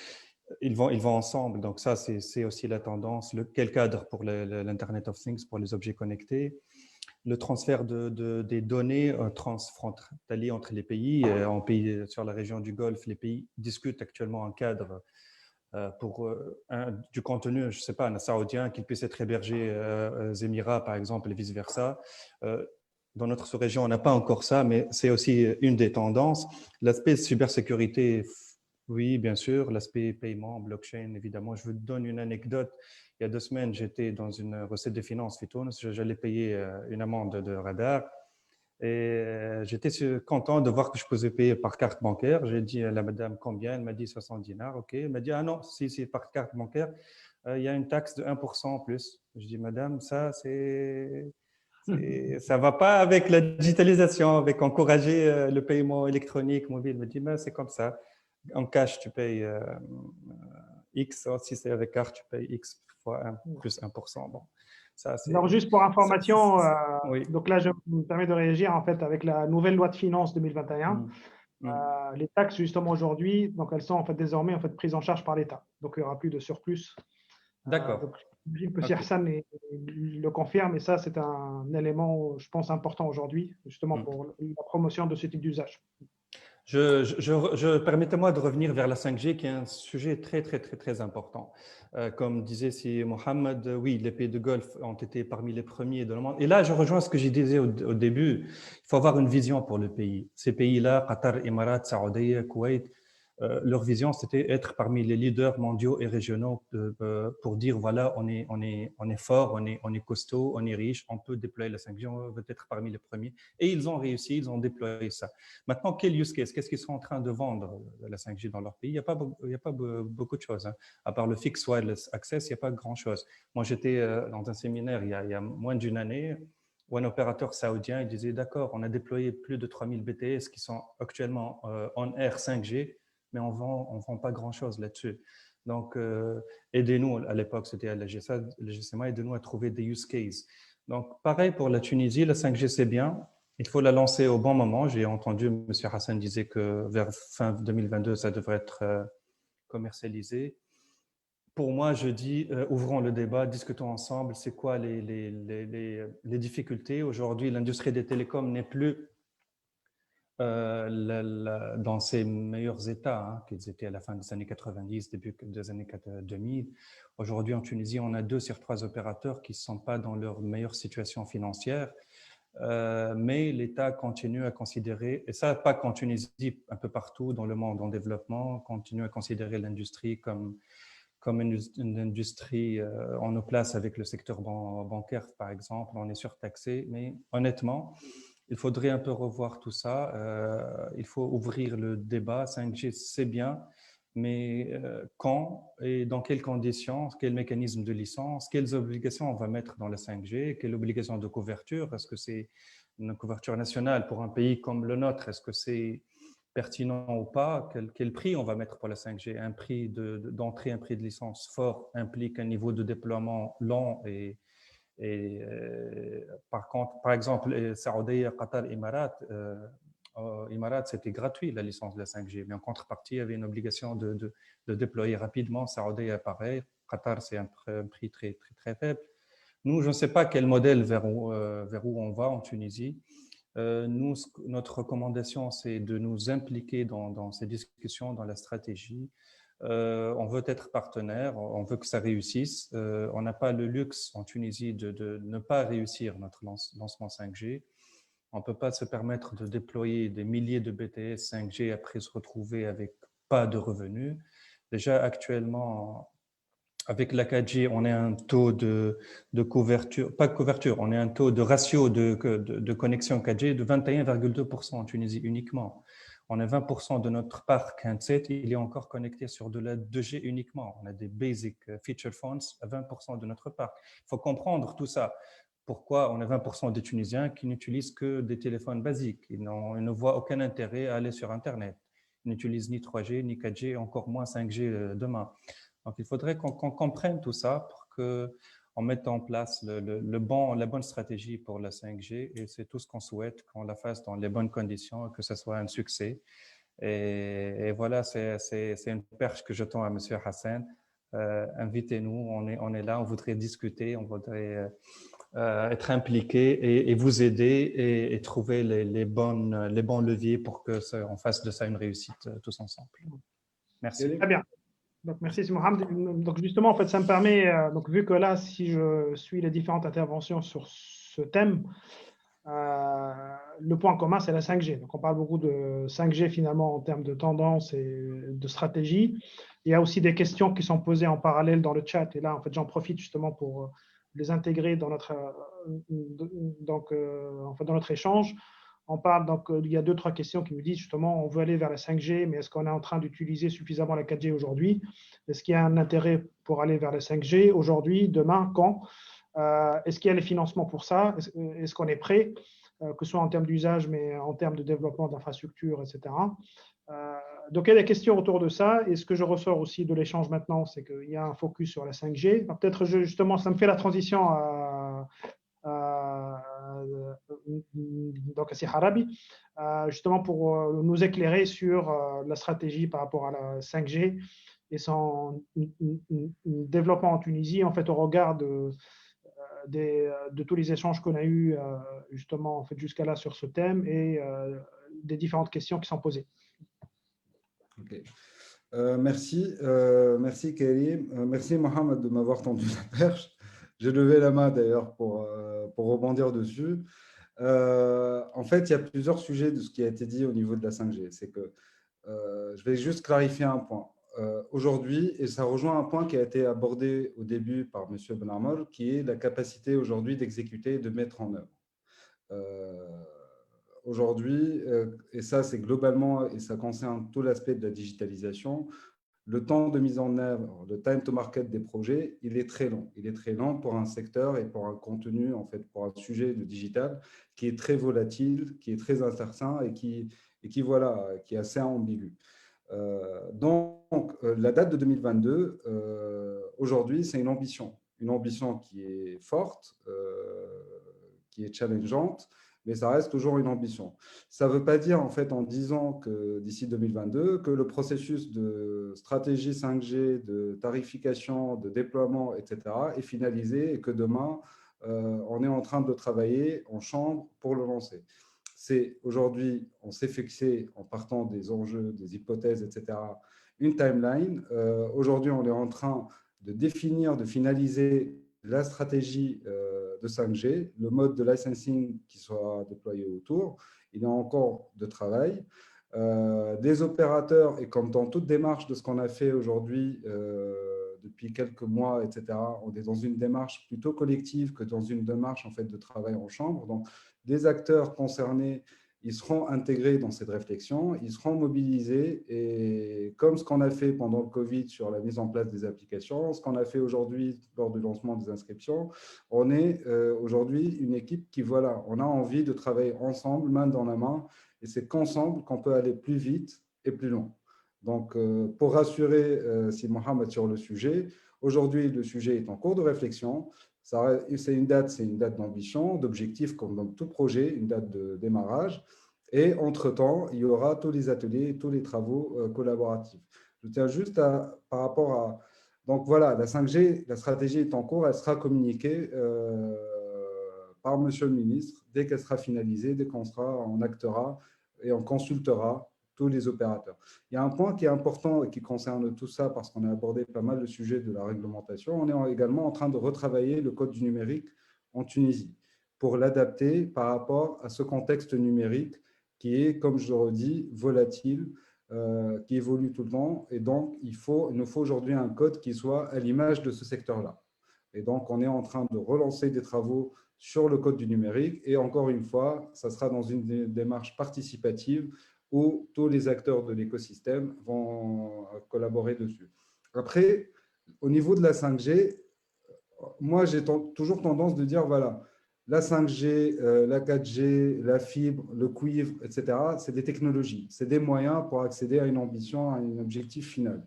ils vont ensemble. Donc, ça, c'est aussi la tendance. Quel cadre pour l'Internet of Things, pour les objets connectés? Le transfert des données transfrontaliers entre les pays. Sur la région du Golfe, les pays discutent actuellement un cadre pour du contenu, je ne sais pas, un saoudien qui puisse être hébergé aux Émirats, par exemple, et vice-versa. Dans notre sous-région, on n'a pas encore ça, mais c'est aussi une des tendances. L'aspect cybersécurité, oui, bien sûr. L'aspect paiement, blockchain, évidemment. Je vous donne une anecdote. Il y a 2 semaines, j'étais dans une recette de finances, j'allais payer une amende de radar. Et j'étais content de voir que je pouvais payer par carte bancaire. J'ai dit à la madame combien, elle m'a dit 60 dinars. OK. Elle m'a dit ah non, si c'est par carte bancaire, il y a une taxe de 1% en plus. Je dis madame, ça ça va pas avec la digitalisation, avec encourager le paiement électronique mobile. Elle me dit mais c'est comme ça. En cash, tu payes X. Si c'est avec carte, tu payes X fois 1 plus 1%. Bon. Alors, juste pour information, oui. donc là, je me permets de réagir en fait avec la nouvelle loi de finances 2021. Les taxes, justement, aujourd'hui, donc elles sont en fait désormais en fait prises en charge par l'État. Donc, il n'y aura plus de surplus. D'accord. Donc, j'imagine que Hassan le confirme, et ça, c'est un élément, je pense, important aujourd'hui, justement, pour la promotion de ce type d'usage. Permettez-moi de revenir vers la 5G, qui est un sujet très, très, très, très important. Comme disait Si Mohamed, oui, les pays de Golfe ont été parmi les premiers de le monde. Et là, je rejoins ce que j'ai dit au début. Il faut avoir une vision pour le pays. Ces pays-là, Qatar, Émirats, Saoudite, Koweït, leur vision, c'était être parmi les leaders mondiaux et régionaux pour dire, voilà, on est fort, on est costaud, on est riche, on peut déployer la 5G, on veut être parmi les premiers. Et ils ont réussi, ils ont déployé ça. Maintenant, quel use case? Qu'est-ce qu'ils sont en train de vendre, la 5G dans leur pays? Il n'y a pas beaucoup de choses. Hein. À part le Fixed Wireless Access, il n'y a pas grand-chose. Moi, j'étais dans un séminaire il y a moins d'une année où un opérateur saoudien il disait, d'accord, on a déployé plus de 3000 BTS qui sont actuellement on air 5G, mais on vend pas grand-chose là-dessus. Donc, aidez-nous, à l'époque, c'était à la GSMA, aidez-nous à trouver des use cases. Donc, pareil pour la Tunisie, la 5G, c'est bien. Il faut la lancer au bon moment. J'ai entendu M. Hassan disait que vers fin 2022, ça devrait être commercialisé. pour moi, je dis, ouvrons le débat, discutons ensemble, c'est quoi les difficultés. Aujourd'hui, l'industrie des télécoms n'est plus dans ses meilleurs états, hein, qu'ils étaient à la fin des années 90, début des années 2000. Aujourd'hui, en Tunisie, on a 2 sur 3 opérateurs qui ne sont pas dans leur meilleure situation financière, mais l'État continue à considérer, et ça pas qu'en Tunisie, un peu partout dans le monde en développement, continue à considérer l'industrie comme une industrie, on nous place avec le secteur bancaire, par exemple, on est surtaxé, mais honnêtement, il faudrait un peu revoir tout ça. Il faut ouvrir le débat. 5G, c'est bien, mais quand et dans quelles conditions, quel mécanisme de licence, quelles obligations on va mettre dans la 5G, quelle obligation de couverture, est-ce que c'est une couverture nationale pour un pays comme le nôtre, est-ce que c'est pertinent ou pas, quel prix on va mettre pour la 5G. Un prix d'entrée, un prix de licence fort implique un niveau de déploiement lent et par contre, par exemple, Saoudi, Qatar, Émirats, c'était gratuit la licence de la 5G, mais en contrepartie, il y avait une obligation de déployer rapidement. Saoudi pareil, Qatar, c'est un prix très, très, très faible. Nous, je ne sais pas quel modèle vers où on va en Tunisie. Nous, notre recommandation, c'est de nous impliquer dans ces discussions, dans la stratégie. On veut être partenaire, on veut que ça réussisse. On n'a pas le luxe en Tunisie de ne pas réussir notre lancement 5G. On ne peut pas se permettre de déployer des milliers de BTS 5G et après se retrouver avec pas de revenus. Déjà, actuellement, avec la 4G, on a un taux de couverture, pas de couverture, on a un taux de ratio de connexion 4G de 21,2% en Tunisie uniquement. On a 20% de notre parc handset, il est encore connecté sur de la 2G uniquement. On a des basic feature phones à 20% de notre parc. Il faut comprendre tout ça. Pourquoi on a 20% des Tunisiens qui n'utilisent que des téléphones basiques. Ils ne voient aucun intérêt à aller sur Internet. Ils n'utilisent ni 3G, ni 4G, encore moins 5G demain. Donc, il faudrait qu'on comprenne tout ça pour qu'on mette en place la bonne stratégie pour la 5G. Et c'est tout ce qu'on souhaite, qu'on la fasse dans les bonnes conditions et que ce soit un succès. Et voilà, c'est une perche que je tends à M. Hassan. Invitez-nous, on est là, on voudrait discuter, on voudrait être impliqué et vous aider et trouver les bons leviers pour qu'on fasse de ça une réussite tous ensemble. Merci. Très bien. Donc, merci, Mohamed. Donc, justement, en fait, ça me permet, donc, vu que là, si je suis les différentes interventions sur ce thème, le point commun, c'est la 5G. Donc, on parle beaucoup de 5G finalement en termes de tendance et de stratégie. Il y a aussi des questions qui sont posées en parallèle dans le chat. Et là, en fait, j'en profite justement pour les intégrer dans notre, dans notre échange. On parle, donc, il y a 2-3 questions qui me disent justement, on veut aller vers la 5G, mais est-ce qu'on est en train d'utiliser suffisamment la 4G aujourd'hui? Est-ce qu'il y a un intérêt pour aller vers la 5G aujourd'hui, demain, quand? Est-ce qu'il y a les financements pour ça? Est-ce qu'on est prêt, que ce soit en termes d'usage, mais en termes de développement d'infrastructures, etc. Donc, il y a des questions autour de ça. Et ce que je ressors aussi de l'échange maintenant, c'est qu'il y a un focus sur la 5G. Peut-être justement, ça me fait la transition donc à Siharabi, justement pour nous éclairer sur la stratégie par rapport à la 5G et son développement en Tunisie, en fait, au regard de tous les échanges qu'on a eus justement en fait, jusqu'à là sur ce thème et des différentes questions qui sont posées. Okay. Merci Karim. Merci Mohamed de m'avoir tendu la perche. J'ai levé la main d'ailleurs pour rebondir dessus. En fait, il y a plusieurs sujets de ce qui a été dit au niveau de la 5G. C'est que je vais juste clarifier un point. Aujourd'hui, et ça rejoint un point qui a été abordé au début par M. Benamor, qui est la capacité aujourd'hui d'exécuter et de mettre en œuvre. Aujourd'hui, et ça c'est globalement, et ça concerne tout l'aspect de la digitalisation, le temps de mise en œuvre, le time to market des projets, il est très long. Il est très long pour un secteur et pour un contenu, en fait, pour un sujet de digital qui est très volatile, qui est très incertain et qui est assez ambigu. Donc, la date de 2022, aujourd'hui, c'est une ambition qui est forte, qui est challengeante, mais ça reste toujours une ambition. Ça ne veut pas dire, en fait, en 10 ans que d'ici 2022, que le processus de stratégie 5G, de tarification, de déploiement, etc., est finalisé et que demain, on est en train de travailler en chambre pour le lancer. C'est aujourd'hui, on s'est fixé en partant des enjeux, des hypothèses, etc., une timeline. Aujourd'hui, on est en train de définir, de finaliser la stratégie de 5G, le mode de licensing qui sera déployé autour. Il y a encore de travail. Des opérateurs, et comme dans toute démarche de ce qu'on a fait aujourd'hui depuis quelques mois, etc., on est dans une démarche plutôt collective que dans une démarche en fait, de travail en chambre. Donc, des acteurs concernés, ils seront intégrés dans cette réflexion, ils seront mobilisés et comme ce qu'on a fait pendant le Covid sur la mise en place des applications, ce qu'on a fait aujourd'hui lors du lancement des inscriptions, on est aujourd'hui une équipe qui, voilà, on a envie de travailler ensemble, main dans la main, et c'est qu'ensemble qu'on peut aller plus vite et plus loin. Donc, pour rassurer Si Mohamed sur le sujet, aujourd'hui, le sujet est en cours de réflexion. C'est une date d'ambition, d'objectif, comme dans tout projet, une date de démarrage. Et entre-temps, il y aura tous les ateliers, tous les travaux collaboratifs. Je tiens juste par rapport à… Donc voilà, la 5G, la stratégie est en cours, elle sera communiquée par Monsieur le ministre dès qu'elle sera finalisée, dès on actera et on consultera tous les opérateurs. Il y a un point qui est important et qui concerne tout ça parce qu'on a abordé pas mal le sujet de la réglementation. On est également en train de retravailler le code du numérique en Tunisie pour l'adapter par rapport à ce contexte numérique qui est, comme je le redis, volatile, qui évolue tout le temps. Et donc, il nous faut aujourd'hui un code qui soit à l'image de ce secteur-là. Et donc, on est en train de relancer des travaux sur le code du numérique. Et encore une fois, ça sera dans une démarche participative où tous les acteurs de l'écosystème vont collaborer dessus. Après, au niveau de la 5G, moi, j'ai toujours tendance de dire, voilà, la 5G, la 4G, la fibre, le cuivre, etc., c'est des technologies, c'est des moyens pour accéder à une ambition, à un objectif final.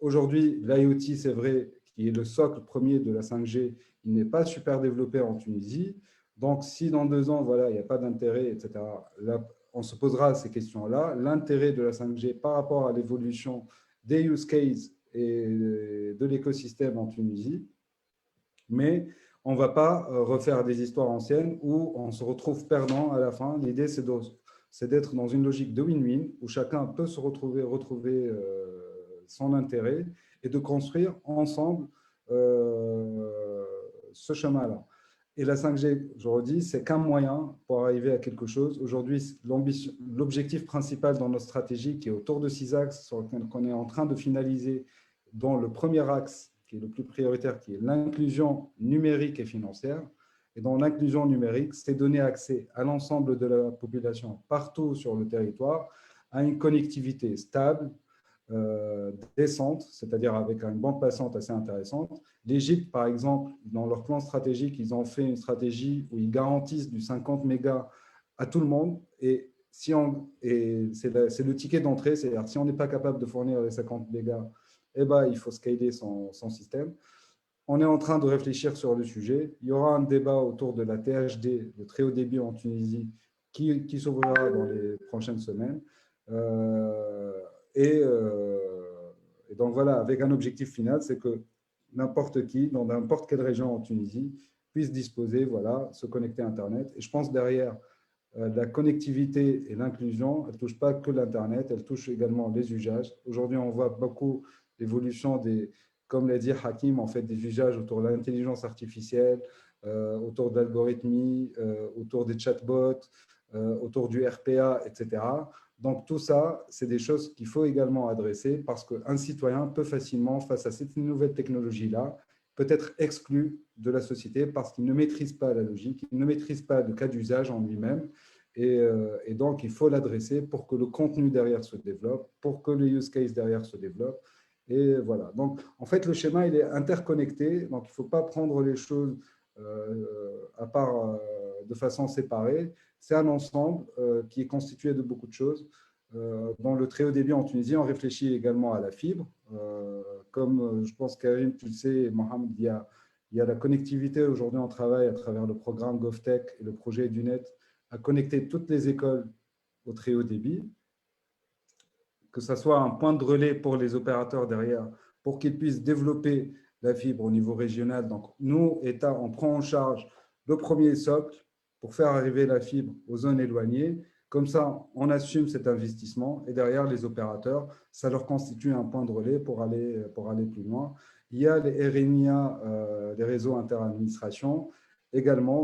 Aujourd'hui, l'IoT, c'est vrai, qui est le socle premier de la 5G, il n'est pas super développé en Tunisie. Donc, si dans 2 ans, voilà, il n'y a pas d'intérêt, etc., là, on se posera ces questions-là. L'intérêt de la 5G par rapport à l'évolution des use cases et de l'écosystème en Tunisie. Mais on ne va pas refaire des histoires anciennes où on se retrouve perdant à la fin. L'idée, c'est d'être dans une logique de win-win où chacun peut se retrouver son intérêt et de construire ensemble ce chemin-là. Et la 5G, je redis, c'est qu'un moyen pour arriver à quelque chose. Aujourd'hui, l'objectif principal dans notre stratégie, qui est autour de 6 axes qu'on est en train de finaliser, dont le premier axe, qui est le plus prioritaire, qui est l'inclusion numérique et financière. Et dans l'inclusion numérique, c'est donner accès à l'ensemble de la population partout sur le territoire à une connectivité stable, décente, c'est-à-dire avec une bande passante assez intéressante. L'Égypte, par exemple, dans leur plan stratégique, ils ont fait une stratégie où ils garantissent du 50 mégas à tout le monde. Et c'est le ticket d'entrée, c'est-à-dire si on n'est pas capable de fournir les 50 mégas, eh ben, il faut scaler son système. On est en train de réfléchir sur le sujet. Il y aura un débat autour de la THD, le très haut débit en Tunisie, qui s'ouvrira dans les prochaines semaines. Et donc voilà, avec un objectif final, c'est que n'importe qui, dans n'importe quelle région en Tunisie, puisse disposer, voilà, se connecter à Internet. Et je pense derrière la connectivité et l'inclusion, elle ne touche pas que l'Internet, elle touche également les usages. Aujourd'hui, on voit beaucoup l'évolution comme l'a dit Hakim, en fait, des usages autour de l'intelligence artificielle, autour de l'algorithmie, autour des chatbots, autour du RPA, etc. Donc, tout ça, c'est des choses qu'il faut également adresser parce qu'un citoyen peut facilement, face à cette nouvelle technologie-là, peut être exclu de la société parce qu'il ne maîtrise pas la logique, il ne maîtrise pas le cas d'usage en lui-même. Et donc, il faut l'adresser pour que le contenu derrière se développe, pour que le use case derrière se développe. Et voilà. Donc, en fait, le schéma, il est interconnecté. Donc, il ne faut pas prendre les choses à part de façon séparée. C'est un ensemble qui est constitué de beaucoup de choses. Dans le très haut débit en Tunisie, on réfléchit également à la fibre. Comme je pense, Karim, tu le sais, Mohamed, il Il y a la connectivité. Aujourd'hui, on travaille à travers le programme GovTech et le projet EduNet à connecter toutes les écoles au très haut débit, que ce soit un point de relais pour les opérateurs derrière, pour qu'ils puissent développer la fibre au niveau régional. Donc, nous, État, on prend en charge le premier socle pour faire arriver la fibre aux zones éloignées. Comme ça, on assume cet investissement et derrière, les opérateurs, ça leur constitue un point de relais pour aller plus loin. Il y a les RNIA, les réseaux interadministration. Également,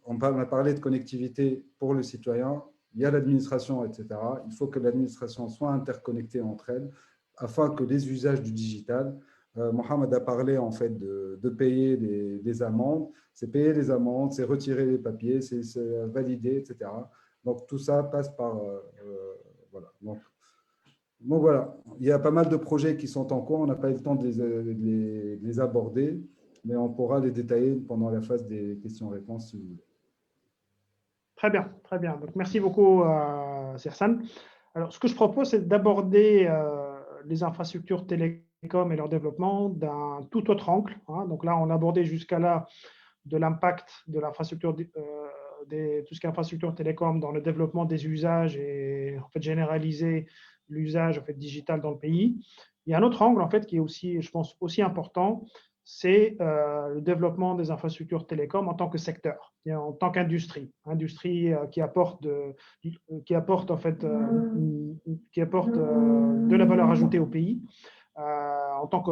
on a parlé de connectivité pour le citoyen. Il y a l'administration, etc. Il faut que l'administration soit interconnectée entre elles afin que les usages du digital, Mohamed a parlé en fait de payer des amendes. C'est payer les amendes, c'est retirer les papiers, c'est valider, etc. Donc tout ça passe par… voilà. Donc voilà, il y a pas mal de projets qui sont en cours. On n'a pas eu le temps de les aborder, mais on pourra les détailler pendant la phase des questions-réponses si vous voulez. Très bien, très bien. Donc, merci beaucoup, Sersan. Alors, ce que je propose, c'est d'aborder les infrastructures télécom et leur développement d'un tout autre angle. Donc là, on a abordé jusqu'à là de l'impact de l'infrastructure, tout ce qui est infrastructure télécom dans le développement des usages et en fait généraliser l'usage en fait digital dans le pays. Il y a un autre angle en fait qui est aussi, je pense, aussi important, c'est le développement des infrastructures télécom en tant que secteur, et en tant qu'industrie, qui apporte de la valeur ajoutée au pays. Donc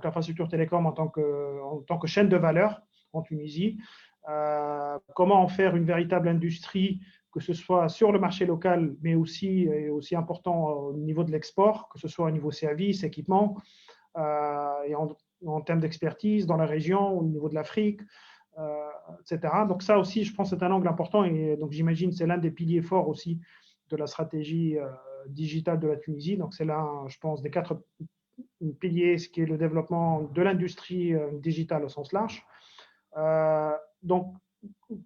l'infrastructure télécom en tant que chaîne de valeur en Tunisie. Comment en faire une véritable industrie, que ce soit sur le marché local, mais aussi important au niveau de l'export, que ce soit au niveau services, équipements, et en termes d'expertise dans la région, au niveau de l'Afrique, etc. Donc ça aussi, je pense que c'est un angle important et donc j'imagine c'est l'un des piliers forts aussi de la stratégie digitale de la Tunisie. Donc c'est l'un, je pense, des 4 piliers, ce qui est le développement de l'industrie digitale au sens large. Donc,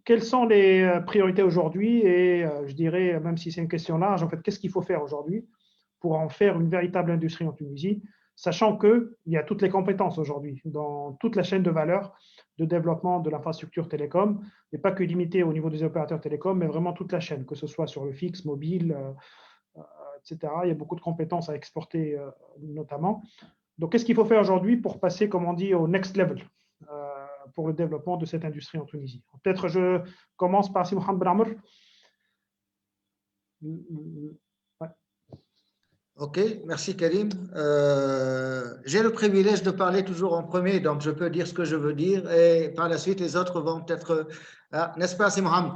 quelles sont les priorités aujourd'hui? Et je dirais, même si c'est une question large, en fait, qu'est-ce qu'il faut faire aujourd'hui pour en faire une véritable industrie en Tunisie, sachant qu'il y a toutes les compétences aujourd'hui dans toute la chaîne de valeur de développement de l'infrastructure télécom, et pas que limité au niveau des opérateurs télécoms, mais vraiment toute la chaîne, que ce soit sur le fixe, mobile, etc. Il y a beaucoup de compétences à exporter notamment. Donc, qu'est-ce qu'il faut faire aujourd'hui pour passer, comme on dit, au next level pour le développement de cette industrie en Tunisie? Peut-être je commence par Si Mohamed Ben Amr. Ouais. Ok, merci Karim. J'ai le privilège de parler toujours en premier, donc je peux dire ce que je veux dire et par la suite les autres vont peut-être… n'est-ce pas, Si Mohamed?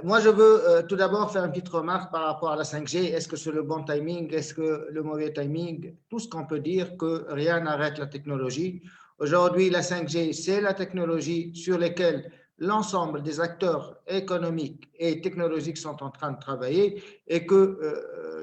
Moi, je veux tout d'abord faire une petite remarque par rapport à la 5G. Est-ce que c'est le bon timing? Est-ce que le mauvais timing? Tout ce qu'on peut dire, que rien n'arrête la technologie. Aujourd'hui, la 5G, c'est la technologie sur laquelle l'ensemble des acteurs économiques et technologiques sont en train de travailler et que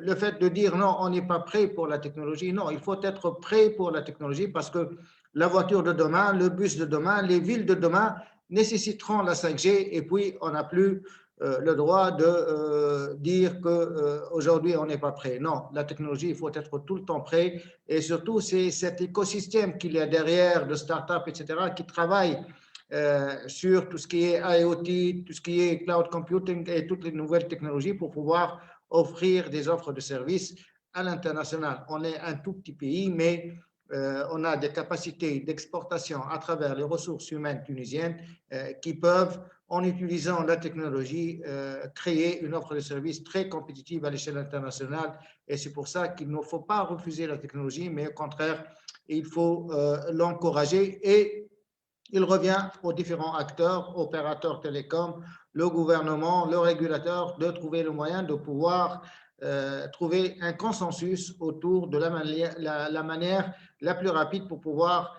le fait de dire non, on n'est pas prêt pour la technologie, non, il faut être prêt pour la technologie parce que la voiture de demain, le bus de demain, les villes de demain nécessiteront la 5G et puis on n'a plus le droit de dire qu'aujourd'hui on n'est pas prêt. Non, la technologie, il faut être tout le temps prêt et surtout c'est cet écosystème qu'il y a derrière de start-up, etc., qui travaille sur tout ce qui est IoT, tout ce qui est cloud computing et toutes les nouvelles technologies pour pouvoir offrir des offres de services à l'international. On est un tout petit pays, mais on a des capacités d'exportation à travers les ressources humaines tunisiennes qui peuvent, en utilisant la technologie, créer une offre de services très compétitive à l'échelle internationale. Et c'est pour ça qu'il ne faut pas refuser la technologie, mais au contraire, il faut l'encourager. Et il revient aux différents acteurs, opérateurs télécoms, le gouvernement, le régulateur, de trouver le moyen de pouvoir trouver un consensus autour de la manière la plus rapide pour pouvoir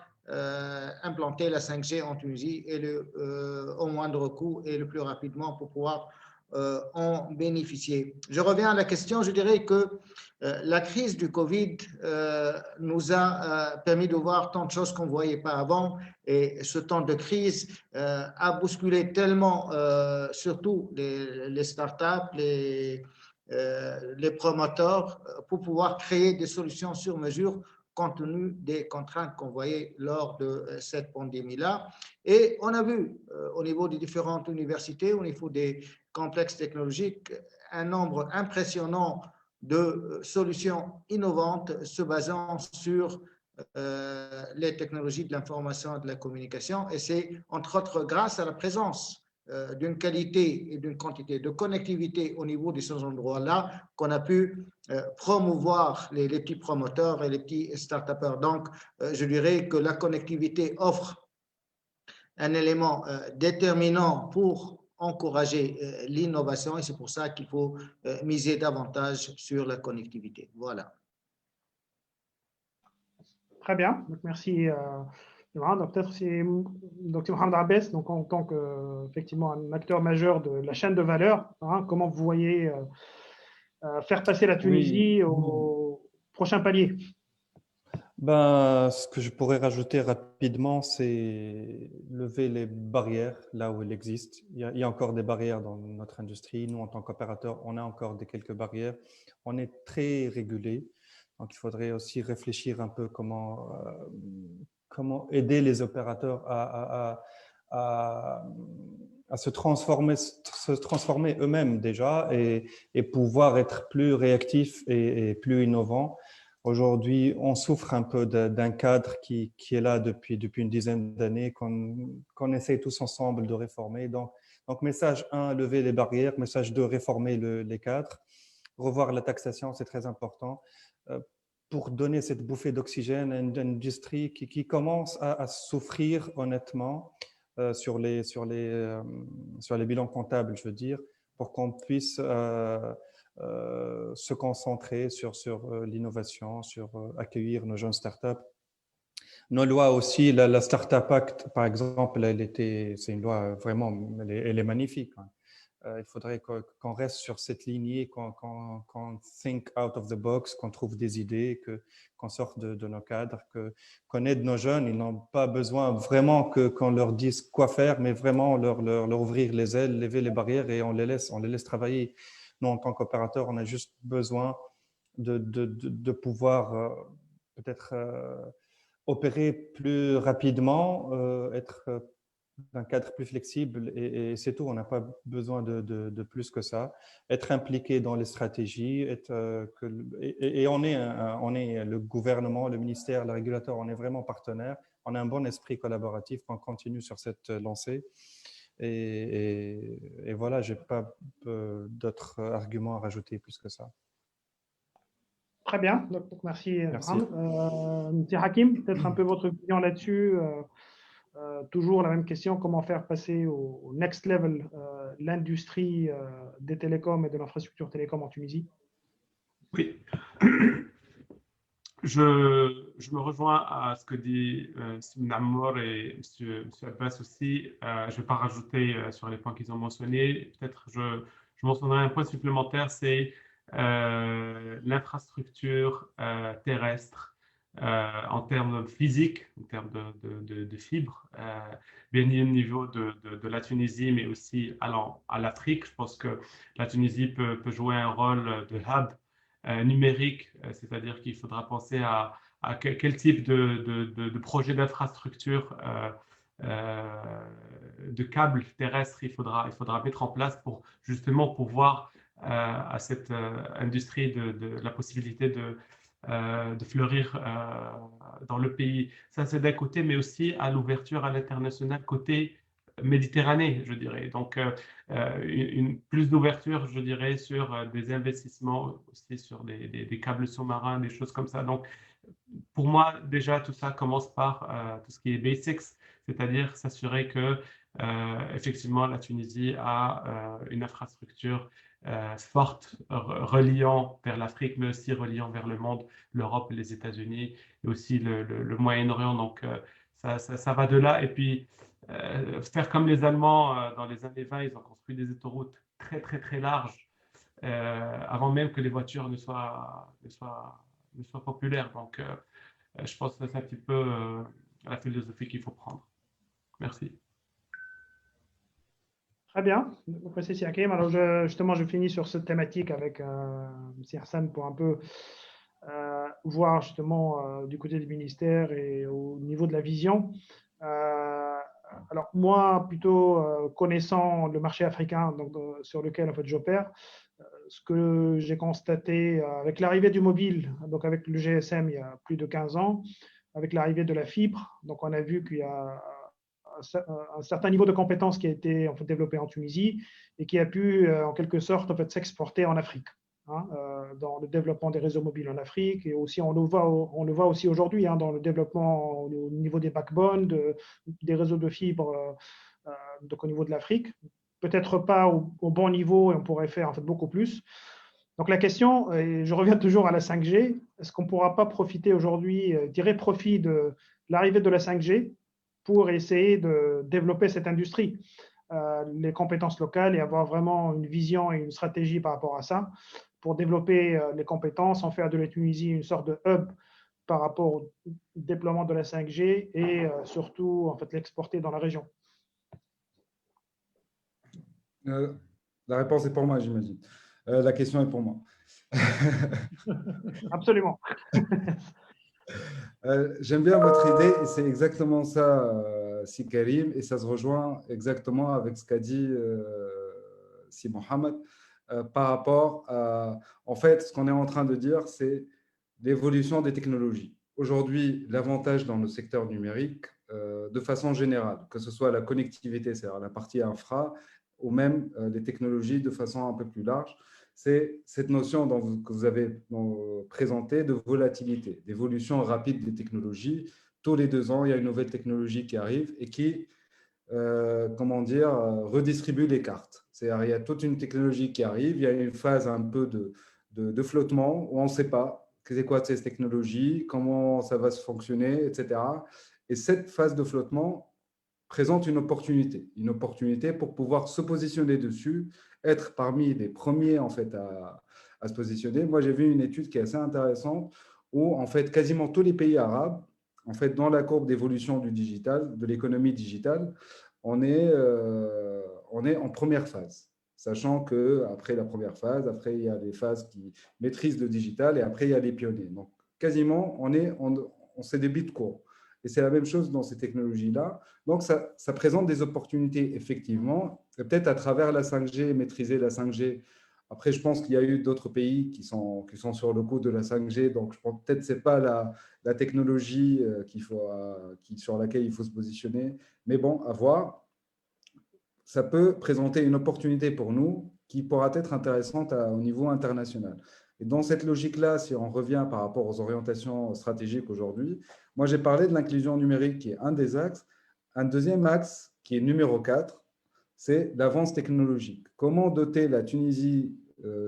implanter la 5G en Tunisie et au moindre coût et le plus rapidement pour pouvoir en bénéficier. Je reviens à la question, je dirais que la crise du Covid nous a permis de voir tant de choses qu'on ne voyait pas avant et ce temps de crise a bousculé tellement surtout les startups, les promoteurs pour pouvoir créer des solutions sur mesure compte tenu des contraintes qu'on voyait lors de cette pandémie-là. Et on a vu au niveau des différentes universités, au niveau des complexes technologiques, un nombre impressionnant de solutions innovantes se basant sur les technologies de l'information et de la communication. Et c'est entre autres grâce à la présence d'une qualité et d'une quantité de connectivité au niveau de ces endroits-là qu'on a pu promouvoir les petits promoteurs et les petits start-upers. Donc, je dirais que la connectivité offre un élément déterminant pour encourager l'innovation et c'est pour ça qu'il faut miser davantage sur la connectivité. Voilà. Très bien, donc merci. Donc peut-être c'est Mohamed Abbès, donc en tant que effectivement un acteur majeur de la chaîne de valeur, hein, comment vous voyez faire passer la Tunisie au prochain palier? Ben, ce que je pourrais rajouter rapidement, c'est lever les barrières là où elles existent. Il y a encore des barrières dans notre industrie. Nous, en tant qu'opérateurs, on a encore quelques barrières. On est très régulé. Donc, il faudrait aussi réfléchir un peu comment aider les opérateurs à se transformer eux-mêmes déjà et pouvoir être plus réactifs et plus innovants. Aujourd'hui, on souffre un peu d'un cadre qui est là depuis une dizaine d'années, qu'on essaie tous ensemble de réformer. Donc, message 1, lever les barrières. Message 2, réformer les cadres. Revoir la taxation, c'est très important pour donner cette bouffée d'oxygène à une industrie qui commence à souffrir honnêtement sur les bilans comptables, je veux dire, pour qu'on puisse se concentrer sur l'innovation, sur accueillir nos jeunes startups. Nos lois aussi, la Startup Act, par exemple, c'est une loi vraiment, elle est magnifique. Hein. Il faudrait qu'on reste sur cette lignée, qu'on think out of the box, qu'on trouve des idées, qu'on sorte de nos cadres, qu'on aide nos jeunes. Ils n'ont pas besoin vraiment qu'on leur dise quoi faire, mais vraiment leur ouvrir les ailes, lever les barrières et on les laisse travailler. Nous, en tant qu'opérateurs, on a juste besoin de pouvoir peut-être opérer plus rapidement, être d'un cadre plus flexible et c'est tout. On n'a pas besoin de plus que ça. Être impliqué dans les stratégies, et on est le gouvernement, le ministère, le régulateur, on est vraiment partenaires. On a un bon esprit collaboratif, qu'on continue sur cette lancée. Et voilà, je n'ai pas d'autres arguments à rajouter plus que ça. Très bien, donc merci. Merci. Monsieur Hakim, peut-être un peu votre vision là-dessus. Toujours la même question, comment faire passer au next level l'industrie des télécoms et de l'infrastructure télécom en Tunisie? Oui. Je me rejoins à ce que dit M. Namour et M. Abbas aussi. Je ne vais pas rajouter sur les points qu'ils ont mentionnés. Peut-être je mentionnerai un point supplémentaire, c'est l'infrastructure terrestre en termes physiques, en termes de fibres, bien au niveau de la Tunisie, mais aussi allant à l'Afrique. Je pense que la Tunisie peut jouer un rôle de hub numérique, c'est-à-dire qu'il faudra penser à quel type de projet d'infrastructure de câbles terrestres il faudra mettre en place pour justement pouvoir à cette industrie de la possibilité de fleurir dans le pays. Ça, c'est d'un côté, mais aussi à l'ouverture à l'international côté Méditerranée, je dirais. Donc, plus d'ouverture, je dirais, sur des investissements, aussi sur des câbles sous-marins, des choses comme ça. Donc, pour moi, déjà, tout ça commence par tout ce qui est basics, c'est-à-dire s'assurer que, effectivement, la Tunisie a une infrastructure forte, reliant vers l'Afrique, mais aussi reliant vers le monde, l'Europe, les États-Unis et aussi le Moyen-Orient. Donc, ça va de là. Et puis, faire comme les Allemands dans les années 20, ils ont construit des autoroutes très, très, très larges avant même que les voitures ne soient populaires. Donc, je pense que c'est un petit peu la philosophie qu'il faut prendre. Merci. Très bien. Merci, M. Hakim. Alors, justement, je finis sur cette thématique avec M. Hassan pour un peu voir justement du côté du ministère et au niveau de la vision. Alors moi, plutôt connaissant le marché africain donc, sur lequel en fait, j'opère, ce que j'ai constaté avec l'arrivée du mobile, donc avec le GSM il y a plus de 15 ans, avec l'arrivée de la fibre, donc on a vu qu'il y a un certain niveau de compétences qui a été en fait, développé en Tunisie et qui a pu en quelque sorte en fait, s'exporter en Afrique. Hein, dans le développement des réseaux mobiles en Afrique et aussi on le voit aussi aujourd'hui hein, dans le développement au niveau des backbones, des réseaux de fibres donc au niveau de l'Afrique. Peut-être pas au bon niveau et on pourrait faire en fait beaucoup plus. Donc la question, et je reviens toujours à la 5G, est-ce qu'on ne pourra pas profiter aujourd'hui, tirer profit de l'arrivée de la 5G pour essayer de développer cette industrie, les compétences locales et avoir vraiment une vision et une stratégie par rapport à ça pour développer les compétences, en faire de la Tunisie une sorte de hub par rapport au déploiement de la 5G et surtout en fait, l'exporter dans la région. La réponse est pour moi, j'imagine. La question est pour moi. Absolument. J'aime bien votre idée et c'est exactement ça, Si Karim, et ça se rejoint exactement avec ce qu'a dit Si Mohamed par rapport à… En fait, ce qu'on est en train de dire, c'est l'évolution des technologies. Aujourd'hui, l'avantage dans le secteur numérique, de façon générale, que ce soit la connectivité, c'est-à-dire la partie infra, ou même les technologies de façon un peu plus large, c'est cette notion que vous avez présentée de volatilité, d'évolution rapide des technologies. Tous les 2 ans, il y a une nouvelle technologie qui arrive et qui, redistribue les cartes. C'est-à-dire, il y a toute une technologie qui arrive, il y a une phase un peu de flottement où on ne sait pas c'est quoi ces technologies, comment ça va se fonctionner, etc. Et cette phase de flottement présente une opportunité pour pouvoir se positionner dessus, être parmi les premiers en fait à se positionner. Moi, j'ai vu une étude qui est assez intéressante où en fait quasiment tous les pays arabes, en fait, dans la courbe d'évolution du digital, de l'économie digitale, on est en première phase. Sachant qu'après la première phase, après il y a les phases qui maîtrisent le digital et après il y a les pionniers. Donc quasiment, on s'est des bits de cours. Et c'est la même chose dans ces technologies-là. Donc, ça présente des opportunités, effectivement, peut-être à travers la 5G, maîtriser la 5G. Après, je pense qu'il y a eu d'autres pays qui sont sur le coup de la 5G. Donc, je pense peut-être que ce n'est pas la technologie sur laquelle il faut se positionner. Mais bon, à voir. Ça peut présenter une opportunité pour nous qui pourra être intéressante au niveau international. Et dans cette logique-là, si on revient par rapport aux orientations stratégiques aujourd'hui, moi j'ai parlé de l'inclusion numérique qui est un des axes. Un deuxième axe qui est numéro 4, c'est l'avance technologique. Comment doter la Tunisie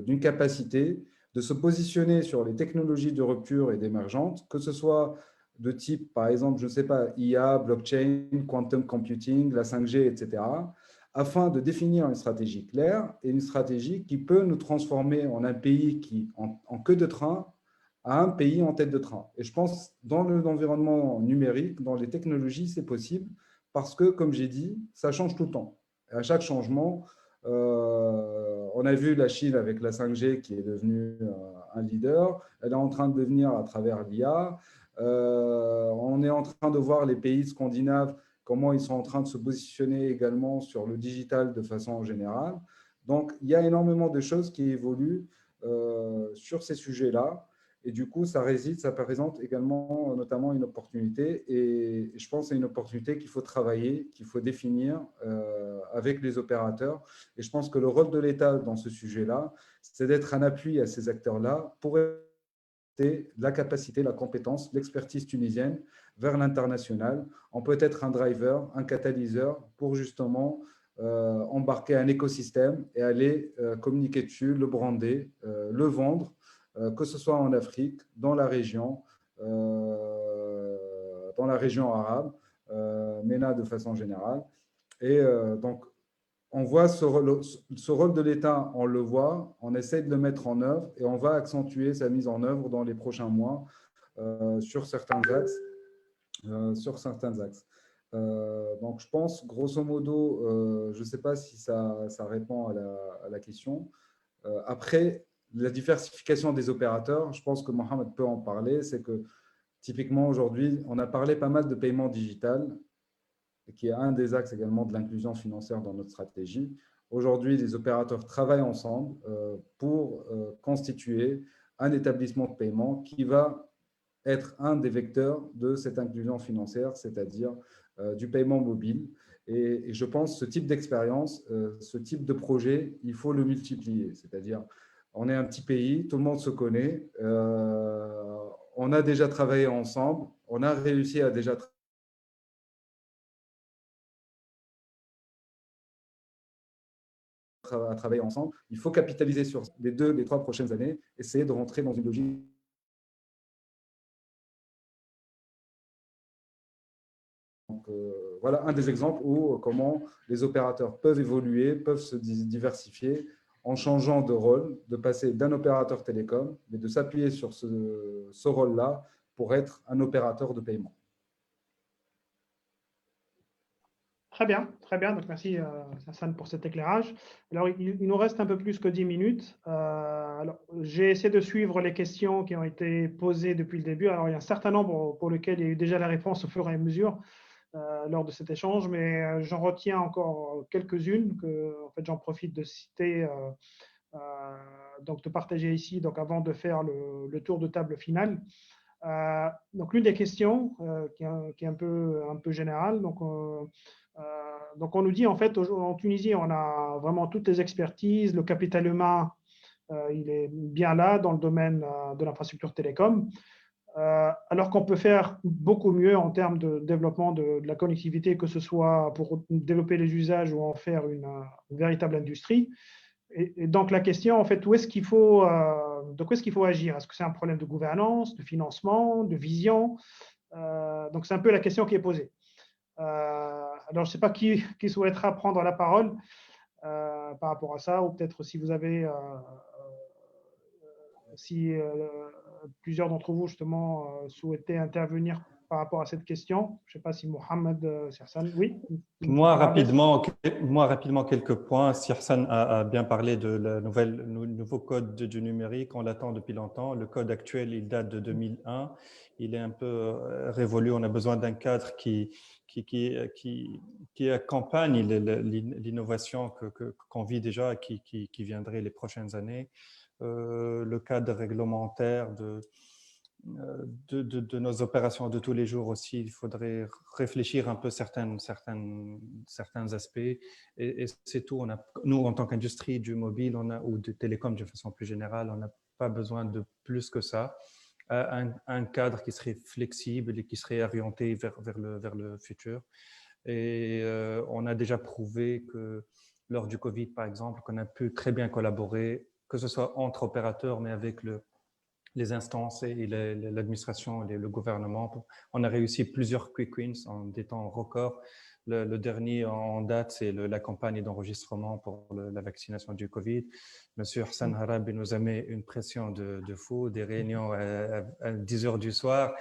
d'une capacité de se positionner sur les technologies de rupture et d'émergence, que ce soit de type, par exemple, je ne sais pas, IA, blockchain, quantum computing, la 5G, etc., afin de définir une stratégie claire et une stratégie qui peut nous transformer en un pays qui, en queue de train, à un pays en tête de train. Et je pense dans l'environnement numérique, dans les technologies, c'est possible parce que, comme j'ai dit, ça change tout le temps. Et à chaque changement, on a vu la Chine avec la 5G qui est devenue un leader. Elle est en train de devenir à travers l'IA. On est en train de voir les pays scandinaves comment ils sont en train de se positionner également sur le digital de façon générale. Donc, il y a énormément de choses qui évoluent sur ces sujets-là. Et du coup, ça présente également notamment une opportunité. Et je pense que c'est une opportunité qu'il faut travailler, qu'il faut définir avec les opérateurs. Et je pense que le rôle de l'État dans ce sujet-là, c'est d'être un appui à ces acteurs-là pour la capacité, la compétence, l'expertise tunisienne vers l'international. On peut être un driver, un catalyseur pour justement embarquer un écosystème et aller communiquer dessus, le brander, le vendre, que ce soit en Afrique, dans la région arabe, MENA de façon générale. Et donc, on voit ce rôle de l'État, on le voit, on essaie de le mettre en œuvre et on va accentuer sa mise en œuvre dans les prochains mois sur certains axes. Donc, je pense, grosso modo, je ne sais pas si ça répond à la question. Après, la diversification des opérateurs, je pense que Mohamed peut en parler, c'est que typiquement aujourd'hui, on a parlé pas mal de paiement digital, qui est un des axes également de l'inclusion financière dans notre stratégie. Aujourd'hui, les opérateurs travaillent ensemble pour constituer un établissement de paiement qui va être un des vecteurs de cette inclusion financière, c'est-à-dire du paiement mobile. Et je pense que ce type d'expérience, ce type de projet, il faut le multiplier. C'est-à-dire, on est un petit pays, tout le monde se connaît, on a déjà travaillé ensemble, on a réussi à déjà travailler ensemble. Il faut capitaliser sur les 2, les 3 prochaines années, essayer de rentrer dans une logique. Donc, voilà un des exemples où comment les opérateurs peuvent évoluer, peuvent se diversifier en changeant de rôle, de passer d'un opérateur télécom, mais de s'appuyer sur ce rôle-là pour être un opérateur de paiement. Très bien, très bien. Donc, merci Hassan pour cet éclairage. Alors, il nous reste un peu plus que 10 minutes. Alors, j'ai essayé de suivre les questions qui ont été posées depuis le début. Alors, il y a un certain nombre pour lesquels il y a eu déjà la réponse au fur et à mesure lors de cet échange, mais j'en retiens encore quelques-unes que, en fait, j'en profite de citer, donc de partager ici, donc avant de faire le tour de table final. Donc, l'une des questions qui est un peu générale. Donc, on nous dit en fait en Tunisie, on a vraiment toutes les expertises, le capital humain, il est bien là dans le domaine de l'infrastructure télécom, alors qu'on peut faire beaucoup mieux en termes de développement de la connectivité, que ce soit pour développer les usages ou en faire une véritable industrie. Et donc la question, en fait, de quoi est-ce qu'il faut agir? Est-ce que c'est un problème de gouvernance, de financement, de vision? Donc c'est un peu la question qui est posée. Alors je ne sais pas qui souhaitera prendre la parole par rapport à ça, ou peut-être si vous avez, plusieurs d'entre vous justement souhaitaient intervenir par rapport à cette question. Je ne sais pas si Mohamed, Sirsan, oui. Moi, rapidement, quelques points. Sirsan a bien parlé de le nouveau code du numérique. On l'attend depuis longtemps. Le code actuel, il date de 2001. Il est un peu révolu. On a besoin d'un cadre qui accompagne l'innovation qu'on vit déjà et qui viendrait les prochaines années. Le cadre réglementaire de nos opérations de tous les jours aussi, il faudrait réfléchir un peu certains aspects et c'est tout. Nous, en tant qu'industrie du mobile ou de télécom de façon plus générale, on n'a pas besoin de plus que ça. Un cadre qui serait flexible et qui serait orienté vers le futur. Et on a déjà prouvé que lors du Covid, par exemple, qu'on a pu très bien collaborer, que ce soit entre opérateurs, mais avec les instances et l'administration et le gouvernement. On a réussi plusieurs quick wins en des temps records. Le dernier en date, c'est la campagne d'enregistrement pour la vaccination du Covid. Monsieur Hassan Harabi nous a mis une pression de fou, des réunions à 10 heures du soir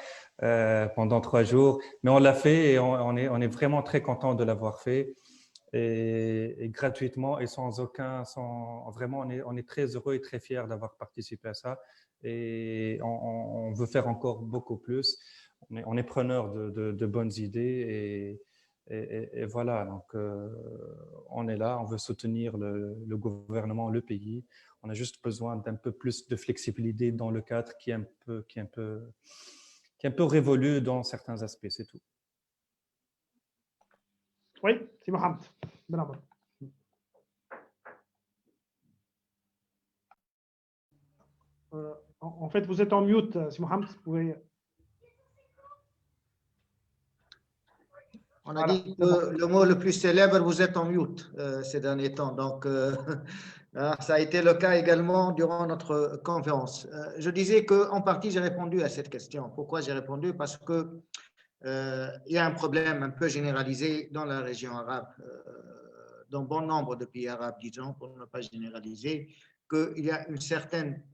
pendant 3 jours. Mais on l'a fait et on est vraiment très content de l'avoir fait. Et gratuitement et vraiment, on est très heureux et très fiers d'avoir participé à ça. Et on veut faire encore beaucoup plus. On est preneur de bonnes idées et voilà. Donc, on est là, on veut soutenir le gouvernement, le pays. On a juste besoin d'un peu plus de flexibilité dans le cadre qui est un peu révolu dans certains aspects, c'est tout. Oui, c'est Mohamed. En fait, vous êtes en mute, si Mohamed, vous pouvez... On a dit que le mot le plus célèbre, vous êtes en mute ces derniers temps. Donc, ça a été le cas également durant notre conférence. Je disais qu'en partie, j'ai répondu à cette question. Pourquoi j'ai répondu? Parce que il y a un problème un peu généralisé dans la région arabe, dans bon nombre de pays arabes, disons, pour ne pas généraliser, qu'il y a une certaine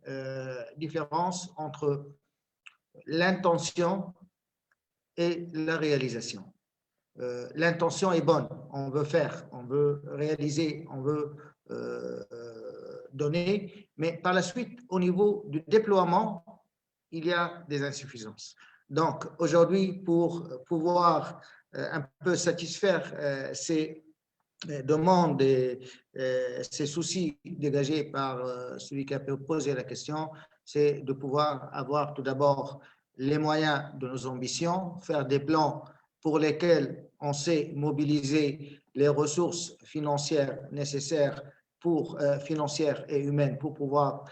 différence entre l'intention et la réalisation. L'intention est bonne, on veut faire, on veut réaliser, on veut données, mais par la suite, au niveau du déploiement, il y a des insuffisances. Donc, aujourd'hui, pour pouvoir un peu satisfaire ces demandes et ces soucis dégagés par celui qui a posé la question, c'est de pouvoir avoir tout d'abord les moyens de nos ambitions, faire des plans pour lesquels on sait mobiliser les ressources financières nécessaires financières et humaines pour pouvoir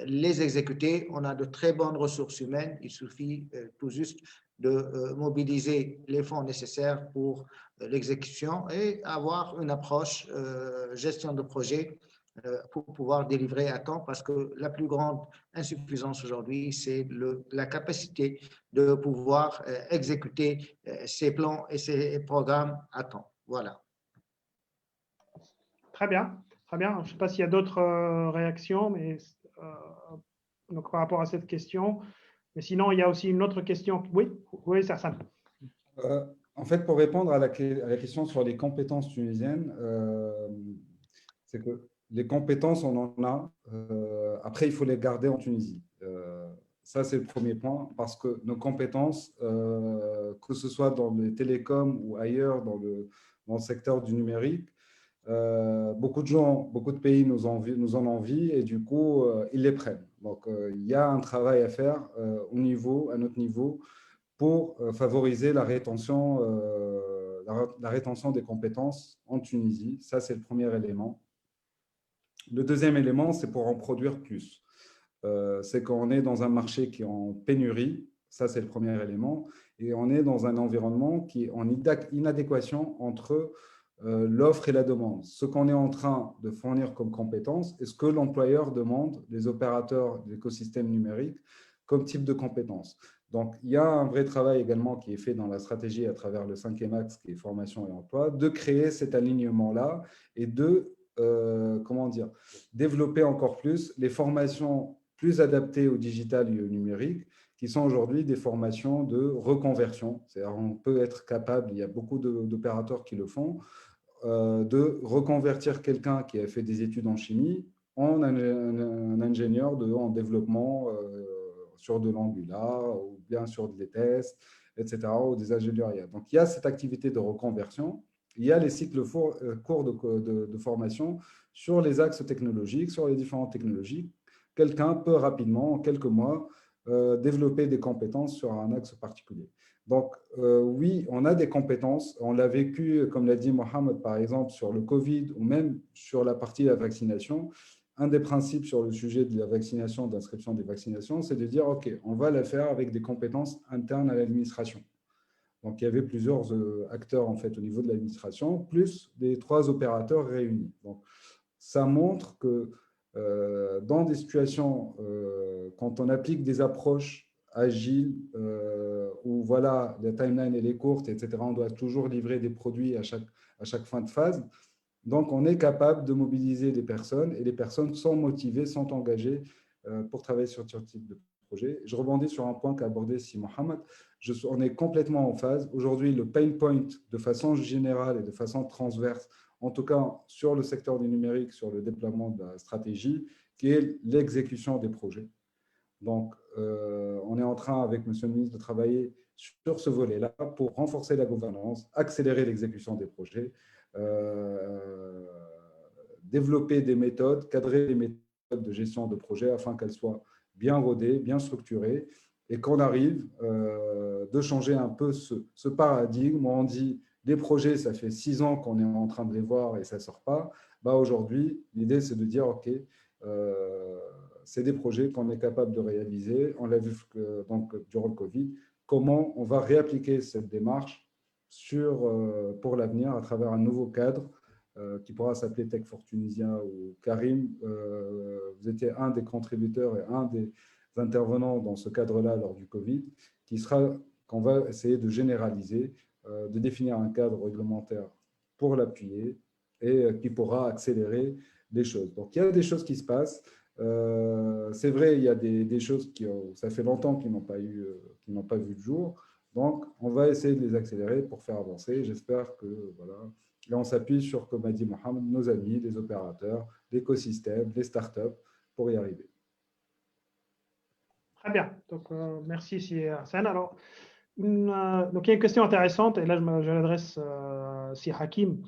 les exécuter. On a de très bonnes ressources humaines, il suffit tout juste de mobiliser les fonds nécessaires pour l'exécution et avoir une approche gestion de projet pour pouvoir délivrer à temps, parce que la plus grande insuffisance aujourd'hui, c'est la capacité de pouvoir exécuter ces plans et ces programmes à temps. Voilà. Très bien, très bien. Je ne sais pas s'il y a d'autres réactions, mais donc par rapport à cette question. Mais sinon, il y a aussi une autre question. Oui, oui, ça. En fait, pour répondre à la question sur les compétences tunisiennes, c'est que les compétences, on en a. Après, il faut les garder en Tunisie. Ça, c'est le premier point, parce que nos compétences, que ce soit dans les télécoms ou ailleurs, dans le secteur du numérique, beaucoup de gens, beaucoup de pays nous en envient et du coup, ils les prennent. Donc, il y a un travail à faire à notre niveau, pour favoriser la rétention des compétences en Tunisie. Ça, c'est le premier élément. Le deuxième élément, c'est pour en produire plus. C'est qu'on est dans un marché qui est en pénurie. Ça, c'est le premier élément. Et on est dans un environnement qui est en inadéquation entre l'offre et la demande. Ce qu'on est en train de fournir comme compétences et ce que l'employeur demande des opérateurs de l'écosystème numérique comme type de compétences. Donc, il y a un vrai travail également qui est fait dans la stratégie à travers le 5e axe, qui est formation et emploi, de créer cet alignement-là et de développer encore plus les formations plus adaptées au digital et au numérique, qui sont aujourd'hui des formations de reconversion. C'est-à-dire, on peut être capable, il y a beaucoup d'opérateurs qui le font, de reconvertir quelqu'un qui a fait des études en chimie en un ingénieur en développement sur de l'Angular ou bien sur des tests, etc., ou des ingénieurs IA. Donc, il y a cette activité de reconversion. Il y a les cycles courts de formation sur les axes technologiques, sur les différentes technologies. Quelqu'un peut rapidement, en quelques mois, développer des compétences sur un axe particulier. Donc, oui, on a des compétences. On l'a vécu, comme l'a dit Mohamed, par exemple, sur le Covid ou même sur la partie de la vaccination. Un des principes sur le sujet de la vaccination, d'inscription des vaccinations, c'est de dire, OK, on va la faire avec des compétences internes à l'administration. Donc, il y avait plusieurs acteurs, en fait, au niveau de l'administration, plus des 3 opérateurs réunis. Donc, ça montre que dans des situations, quand on applique des approches agiles, où voilà, la timeline elle est courte, etc., on doit toujours livrer des produits à chaque fin de phase. Donc, on est capable de mobiliser des personnes et les personnes sont motivées, sont engagées pour travailler sur ce type de projet. Je rebondis sur un point qu'a abordé Mohamed. On est complètement en phase. Aujourd'hui, le pain point, de façon générale et de façon transverse, en tout cas sur le secteur du numérique, sur le déploiement de la stratégie, qui est l'exécution des projets. Donc, on est en train, avec Monsieur le ministre, de travailler sur ce volet-là pour renforcer la gouvernance, accélérer l'exécution des projets, développer des méthodes, cadrer les méthodes de gestion de projet afin qu'elles soient bien rodées, bien structurées et qu'on arrive de changer un peu ce paradigme où on dit les projets, ça fait 6 ans qu'on est en train de les voir et ça ne sort pas. Bah, aujourd'hui, l'idée, c'est de dire, OK, c'est des projets qu'on est capable de réaliser. On l'a vu donc, durant le Covid. Comment on va réappliquer cette démarche pour l'avenir à travers un nouveau cadre qui pourra s'appeler Tech for Tunisia ou Karim. Vous étiez un des contributeurs et un des intervenants dans ce cadre-là lors du Covid, qu'on va essayer de généraliser, de définir un cadre réglementaire pour l'appuyer et qui pourra accélérer les choses. Donc, il y a des choses qui se passent. C'est vrai, il y a des choses ça fait longtemps qu'ils n'ont pas vu le jour. Donc, on va essayer de les accélérer pour faire avancer. J'espère que voilà, Et on s'appuie sur, comme a dit Mohamed, nos amis, les opérateurs, l'écosystème, les startups pour y arriver. Très bien. Donc, merci, Si Hassan. Alors, donc, il y a une question intéressante, et là, je l'adresse à Si Hakim.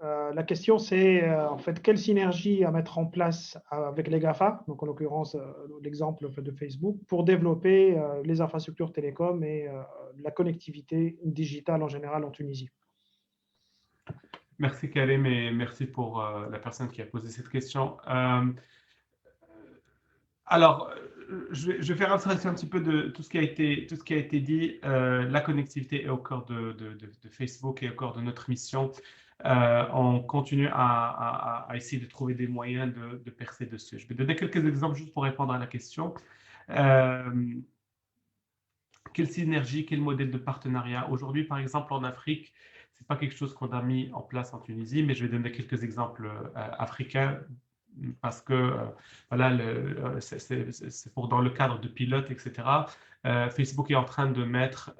La question, c'est en fait quelle synergie à mettre en place avec les GAFA, donc en l'occurrence l'exemple de Facebook, pour développer les infrastructures télécom et la connectivité digitale en général en Tunisie. Merci Karim et merci pour la personne qui a posé cette question. Alors, je vais faire abstraction un petit peu de tout ce qui a été dit. La connectivité est au cœur de Facebook et au cœur de notre mission. On continue à essayer de trouver des moyens de percer dessus. Je vais donner quelques exemples juste pour répondre à la question. Quelle synergie, quel modèle de partenariat? Aujourd'hui, par exemple, en Afrique, ce n'est pas quelque chose qu'on a mis en place en Tunisie, mais je vais donner quelques exemples africains parce que voilà, c'est pour dans le cadre de pilotes, etc. Facebook est en train de mettre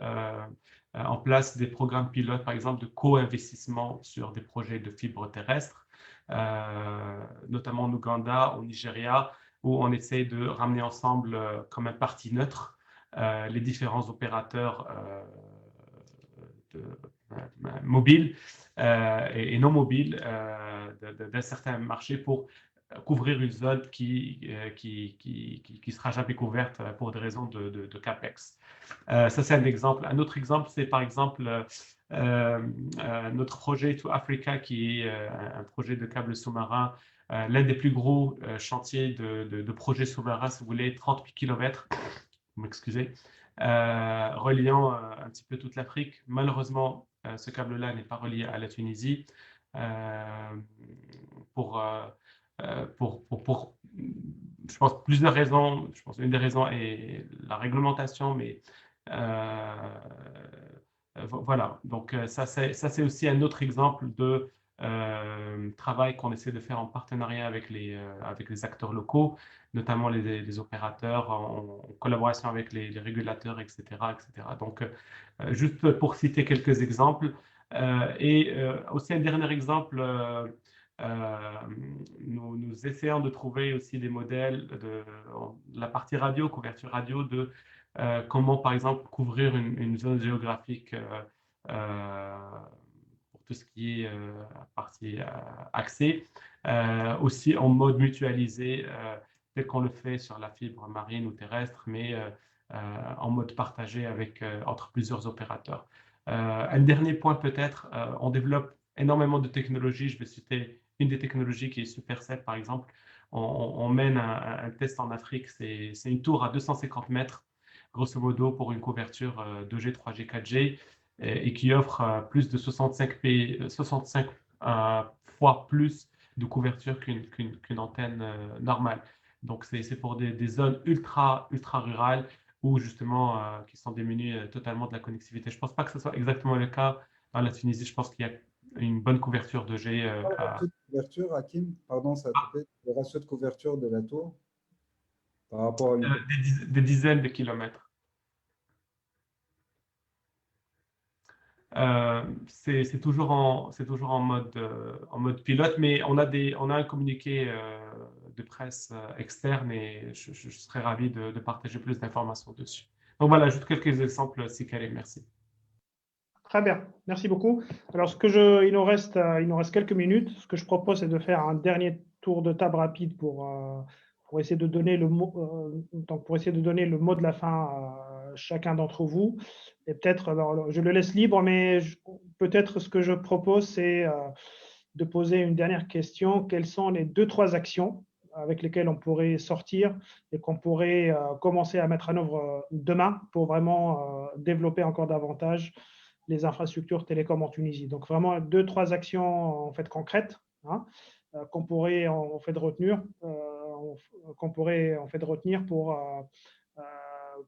en place des programmes pilotes, par exemple, de co-investissement sur des projets de fibre terrestre, notamment en Ouganda, au Nigeria, où on essaie de ramener ensemble comme un parti neutre les différents opérateurs mobiles et non mobiles d'un certain marché pour couvrir une zone qui sera jamais couverte pour des raisons de CAPEX. Ça, c'est un exemple. Un autre exemple, c'est par exemple notre projet To Africa, qui est un projet de câble sous-marin, l'un des plus gros chantiers de projets sous-marins, si vous voulez, 30 km, vous m'excusez, reliant un petit peu toute l'Afrique. Malheureusement, ce câble-là n'est pas relié à la Tunisie pour, je pense, plusieurs raisons. Je pense une des raisons est la réglementation, mais voilà. Donc, ça, c'est aussi un autre exemple de travail qu'on essaie de faire en partenariat avec les acteurs locaux, notamment les opérateurs, en collaboration avec les régulateurs, etc., etc. Donc, juste pour citer quelques exemples. Et aussi un dernier exemple, nous essayons de trouver aussi des modèles de la partie radio, couverture radio, de comment, par exemple, couvrir une zone géographique pour tout ce qui est partie accès, aussi en mode mutualisé, tel qu'on le fait sur la fibre marine ou terrestre, mais en mode partagé entre plusieurs opérateurs. Un dernier point peut-être, on développe énormément de technologies. Je vais citer une des technologies qui est Supercell, par exemple. On mène un test en Afrique, c'est une tour à 250 mètres, grosso modo, pour une couverture 2G, 3G, 4G, et qui offre plus de 65 fois plus de couverture qu'une antenne normale. Donc, c'est pour des zones ultra rurales ou justement qui sont démunies totalement de la connectivité. Je ne pense pas que ce soit exactement le cas dans la Tunisie. Je pense qu'il y a une bonne couverture 2G. Le ratio de couverture, Hakim, pardon, ça a coupé. Le ratio de couverture de la tour par rapport à des dizaines de kilomètres. C'est toujours en mode pilote, mais on a un communiqué de presse externe et je serais ravi de partager plus d'informations dessus. Donc voilà, juste quelques exemples, si Karim, merci. Très bien, merci beaucoup. Alors, il nous reste quelques minutes. Ce que je propose, c'est de faire un dernier tour de table rapide pour essayer de donner le mot, le mot de la fin à chacun d'entre vous. Et peut-être, je le laisse libre, mais peut-être ce que je propose, c'est de poser une dernière question. Quelles sont les 2-3 actions avec lesquelles on pourrait sortir et qu'on pourrait commencer à mettre en œuvre demain pour vraiment développer encore davantage les infrastructures télécom en Tunisie. Donc vraiment 2-3 actions en fait concrètes qu'on pourrait en fait retenir,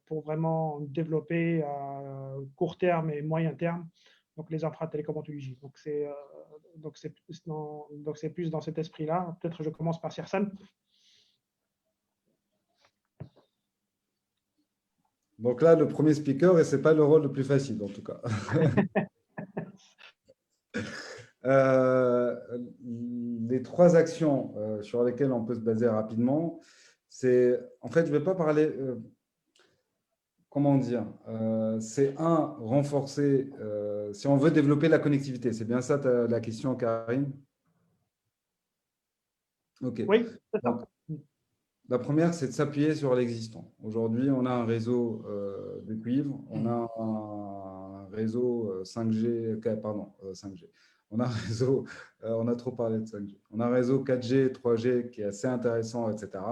pour vraiment développer à court terme et moyen terme donc les infra télécom en Tunisie. Donc c'est plus dans cet esprit-là. Peut-être je commence par Sirsan. Donc là, le premier speaker, et ce n'est pas le rôle le plus facile en tout cas. Les trois actions sur lesquelles on peut se baser rapidement, c'est, en fait, je ne vais pas parler, comment dire, c'est renforcer, si on veut développer la connectivité, c'est bien ça la question, Karim? Ok. Oui, c'est ça. Donc, la première, c'est de s'appuyer sur l'existant. Aujourd'hui, on a un réseau de cuivre, on a un réseau 5G, pardon, 5G. On a un réseau, on a trop parlé de 5G. On a un réseau 4G, 3G qui est assez intéressant, etc.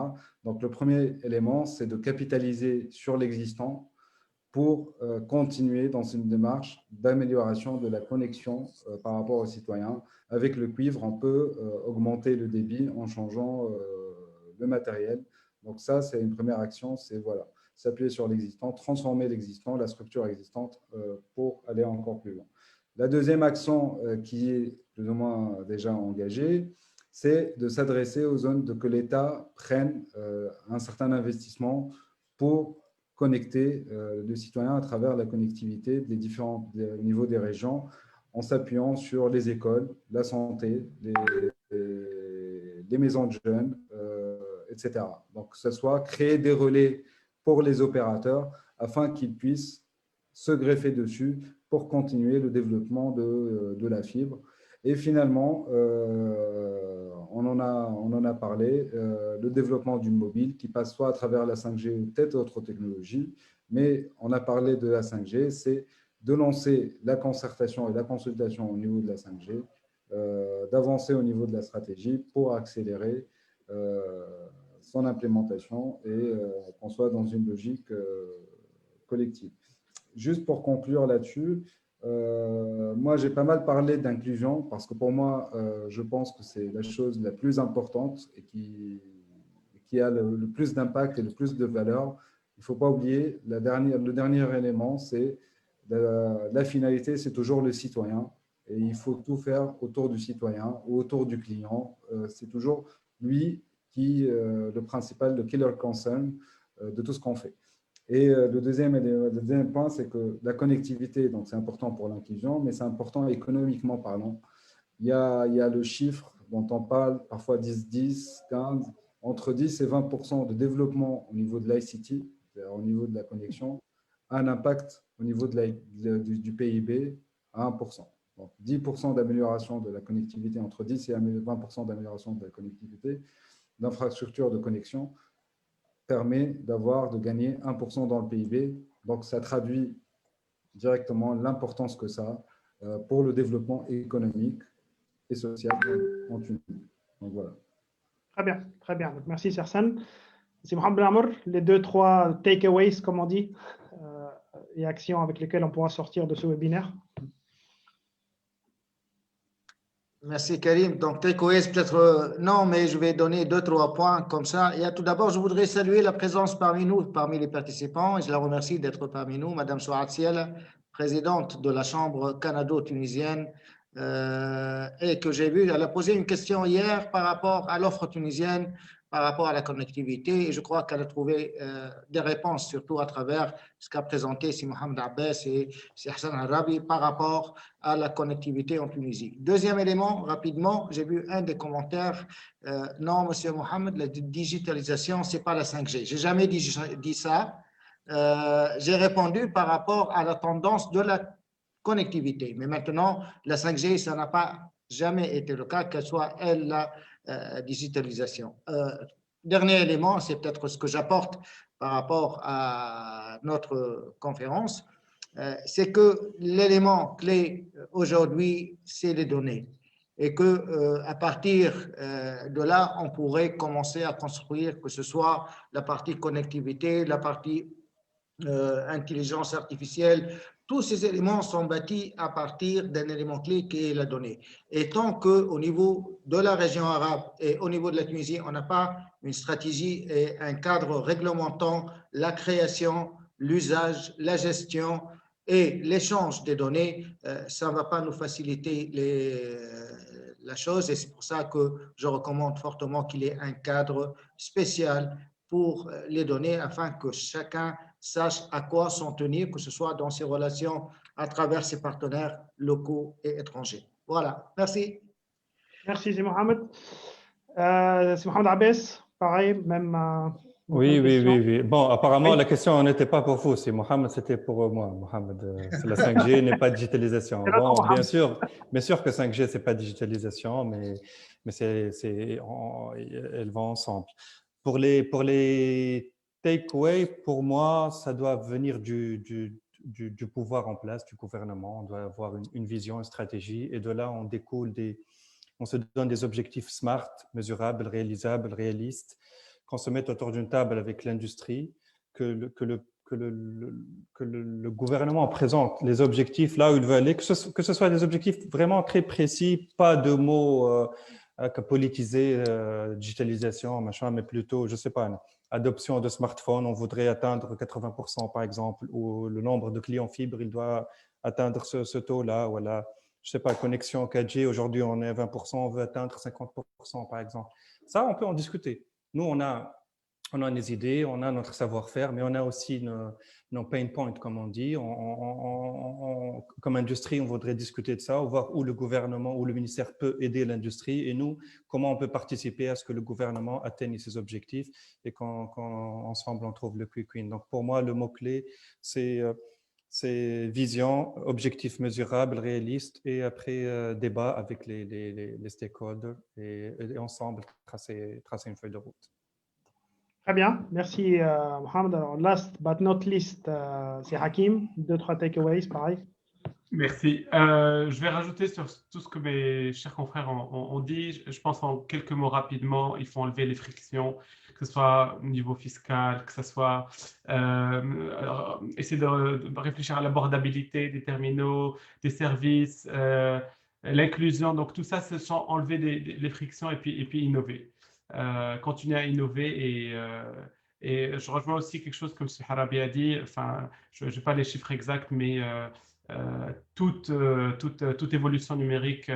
Donc, le premier élément, c'est de capitaliser sur l'existant pour continuer dans une démarche d'amélioration de la connexion par rapport aux citoyens. Avec le cuivre, on peut augmenter le débit en changeant le matériel. Donc ça, c'est une première action, c'est voilà, s'appuyer sur l'existant, transformer l'existant, la structure existante pour aller encore plus loin. La deuxième action qui est plus ou moins déjà engagée, c'est de s'adresser aux zones que l'État prenne un certain investissement pour connecter le citoyen à travers la connectivité des différents niveaux des régions en s'appuyant sur les écoles, la santé, les maisons de jeunes, etc. Donc, que ce soit créer des relais pour les opérateurs afin qu'ils puissent se greffer dessus pour continuer le développement de la fibre. Et finalement, on en a parlé, le développement du mobile qui passe soit à travers la 5G ou peut-être autre technologie, mais on a parlé de la 5G, c'est de lancer la concertation et la consultation au niveau de la 5G, d'avancer au niveau de la stratégie pour accélérer son implémentation et qu'on soit dans une logique collective. Juste pour conclure là-dessus, moi, j'ai pas mal parlé d'inclusion parce que pour moi, je pense que c'est la chose la plus importante et qui a le plus d'impact et le plus de valeur. Il ne faut pas oublier, le dernier élément, c'est la finalité, c'est toujours le citoyen. Et il faut tout faire autour du citoyen ou autour du client. C'est toujours lui qui est le principal, le killer concern de tout ce qu'on fait. Et le deuxième point, c'est que la connectivité, donc c'est important pour l'inclusion, mais c'est important économiquement parlant. Il y a le chiffre dont on parle, parfois 10, 15, entre 10 et 20% de développement au niveau de l'ICT, au niveau de la connexion, a un impact au niveau du PIB à 1%. Donc 10% d'amélioration de la connectivité, entre 10 et 20% d'amélioration de la connectivité, d'infrastructures de connexion, permet de gagner 1% dans le PIB. Donc, ça traduit directement l'importance que ça a pour le développement économique et social en Tunisie. Donc, voilà. Très bien, très bien. Donc, merci, Sersan. C'est Mohamed Ben Amour, les 2-3 takeaways, comme on dit, et actions avec lesquelles on pourra sortir de ce webinaire. Merci Karim. Donc, takeaways, peut-être non, mais je vais donner 2-3 points comme ça. Et tout d'abord, je voudrais saluer la présence parmi nous, parmi les participants, et je la remercie d'être parmi nous, Madame Souad Siel, présidente de la Chambre canado-tunisienne, et que j'ai vu, elle a posé une question hier par rapport à l'offre tunisienne, par rapport à la connectivité, et je crois qu'elle a trouvé des réponses, surtout à travers ce qu'a présenté Si Mohamed Abbas et Si Hassan Arabi par rapport à la connectivité en Tunisie. Deuxième élément, rapidement, j'ai vu un des commentaires, non, Monsieur Mohamed, la digitalisation, c'est pas la 5G. J'ai jamais dit ça. J'ai répondu par rapport à la tendance de la connectivité. Mais maintenant, la 5G, ça n'a pas jamais été le cas, qu'elle soit, elle, la digitalisation. Dernier élément, c'est peut-être ce que j'apporte par rapport à notre conférence, c'est que l'élément clé aujourd'hui, c'est les données. Et que à partir de là, on pourrait commencer à construire, que ce soit la partie connectivité, la partie intelligence artificielle, tous ces éléments sont bâtis à partir d'un élément clé qui est la donnée. Et tant qu'au niveau de la région arabe et au niveau de la Tunisie, on n'a pas une stratégie et un cadre réglementant la création, l'usage, la gestion et l'échange des données, ça ne va pas nous faciliter la chose. Et c'est pour ça que je recommande fortement qu'il y ait un cadre spécial pour les données afin que chacun sache à quoi s'en tenir, que ce soit dans ses relations à travers ses partenaires locaux et étrangers. Voilà, merci. Merci, c'est Mohamed. C'est Mohamed Abbas, pareil, même. Oui. Bon, apparemment, Oui. la question n'était pas pour vous, c'est Mohamed, c'était pour moi. Mohamed, c'est la 5G n'est pas digitalisation. C'est l'autre Bon, bien Mohamed. sûr que 5G, c'est pas digitalisation, mais elles vont ensemble. Pour les takeaways, pour moi, ça doit venir du pouvoir en place, du gouvernement. On doit avoir une vision, une stratégie, et de là, on se donne des objectifs smart, mesurables, réalisables, réalistes, qu'on se mette autour d'une table avec l'industrie, que le gouvernement présente les objectifs là où il veut aller, que ce soit des objectifs vraiment très précis, pas de mots politisés, digitalisation, machin, mais plutôt, je ne sais pas, adoption de smartphones, on voudrait atteindre 80% par exemple, ou le nombre de clients fibre, il doit atteindre ce taux-là, voilà. Je ne sais pas, connexion 4G, aujourd'hui on est à 20%, on veut atteindre 50% par exemple. Ça, on peut en discuter. Nous, on a des idées, on a notre savoir-faire, mais on a aussi nos pain points, comme on dit. Comme industrie, on voudrait discuter de ça, voir où le gouvernement ou le ministère peut aider l'industrie et nous, comment on peut participer à ce que le gouvernement atteigne ses objectifs et qu'ensemble, on trouve le quick win. Donc, pour moi, le mot-clé, c'est vision, objectif mesurable, réaliste et après débat avec les stakeholders et ensemble tracer une feuille de route. Très bien, merci Mohamed. Alors, last but not least, c'est Hakim. 2-3 takeaways, pareil. Merci. Je vais rajouter sur tout ce que mes chers confrères ont dit. Je pense en quelques mots rapidement, il faut enlever les frictions, que ce soit au niveau fiscal, que ce soit essayer de réfléchir à l'abordabilité des terminaux, des services, l'inclusion. Donc tout ça, ce sont enlever les frictions et puis innover. Continuer à innover et je rejoins aussi quelque chose comme M. Harabi a dit, enfin, je n'ai pas les chiffres exacts, mais toute évolution numérique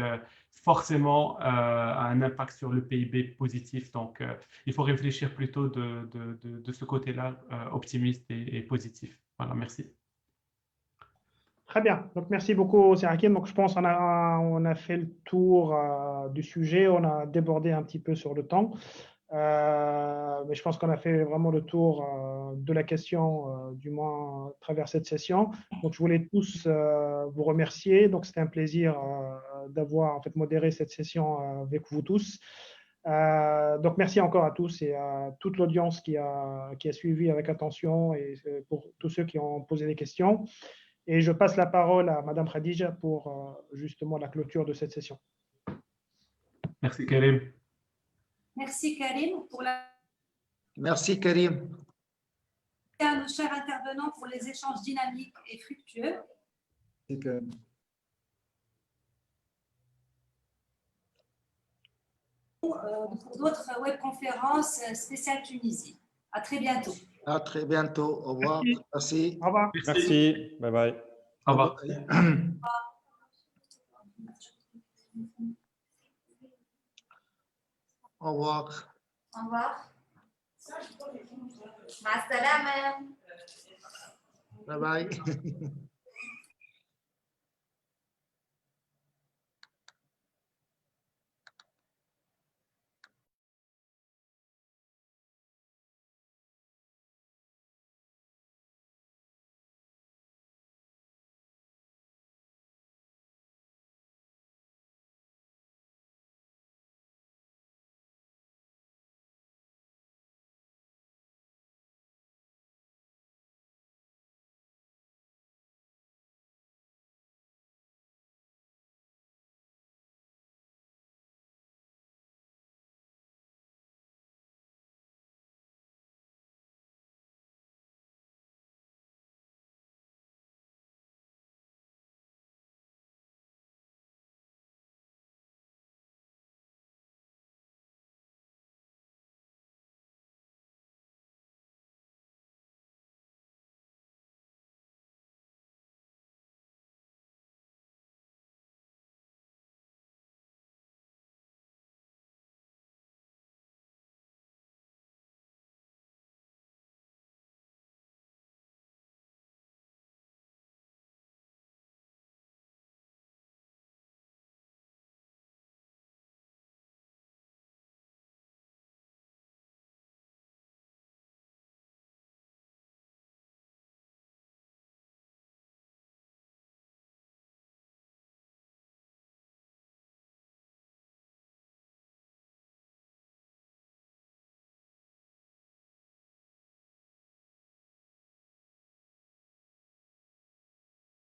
forcément a un impact sur le PIB positif. Donc, il faut réfléchir plutôt de ce côté-là, optimiste et positif. Voilà, merci. Très bien. Donc, merci beaucoup, Hakim. Donc, je pense qu'on a fait le tour du sujet. On a débordé un petit peu sur le temps. Mais je pense qu'on a fait vraiment le tour de la question, du moins à travers cette session. Donc, je voulais tous vous remercier. Donc, c'était un plaisir d'avoir en fait modéré cette session avec vous tous. Donc, merci encore à tous et à toute l'audience qui a suivi avec attention et pour tous ceux qui ont posé des questions. Et je passe la parole à Madame Khadija pour justement la clôture de cette session. Merci Karim. Merci Karim pour Merci Karim. à nos chers intervenants pour les échanges dynamiques et fructueux. Merci Karim. Pour d'autres webconférences spéciales Tunisie. À très bientôt. À très bientôt. Au revoir. Merci. Au revoir. Merci. Bye bye. Au revoir. Au revoir. Au revoir. مع السلامة. Bye bye.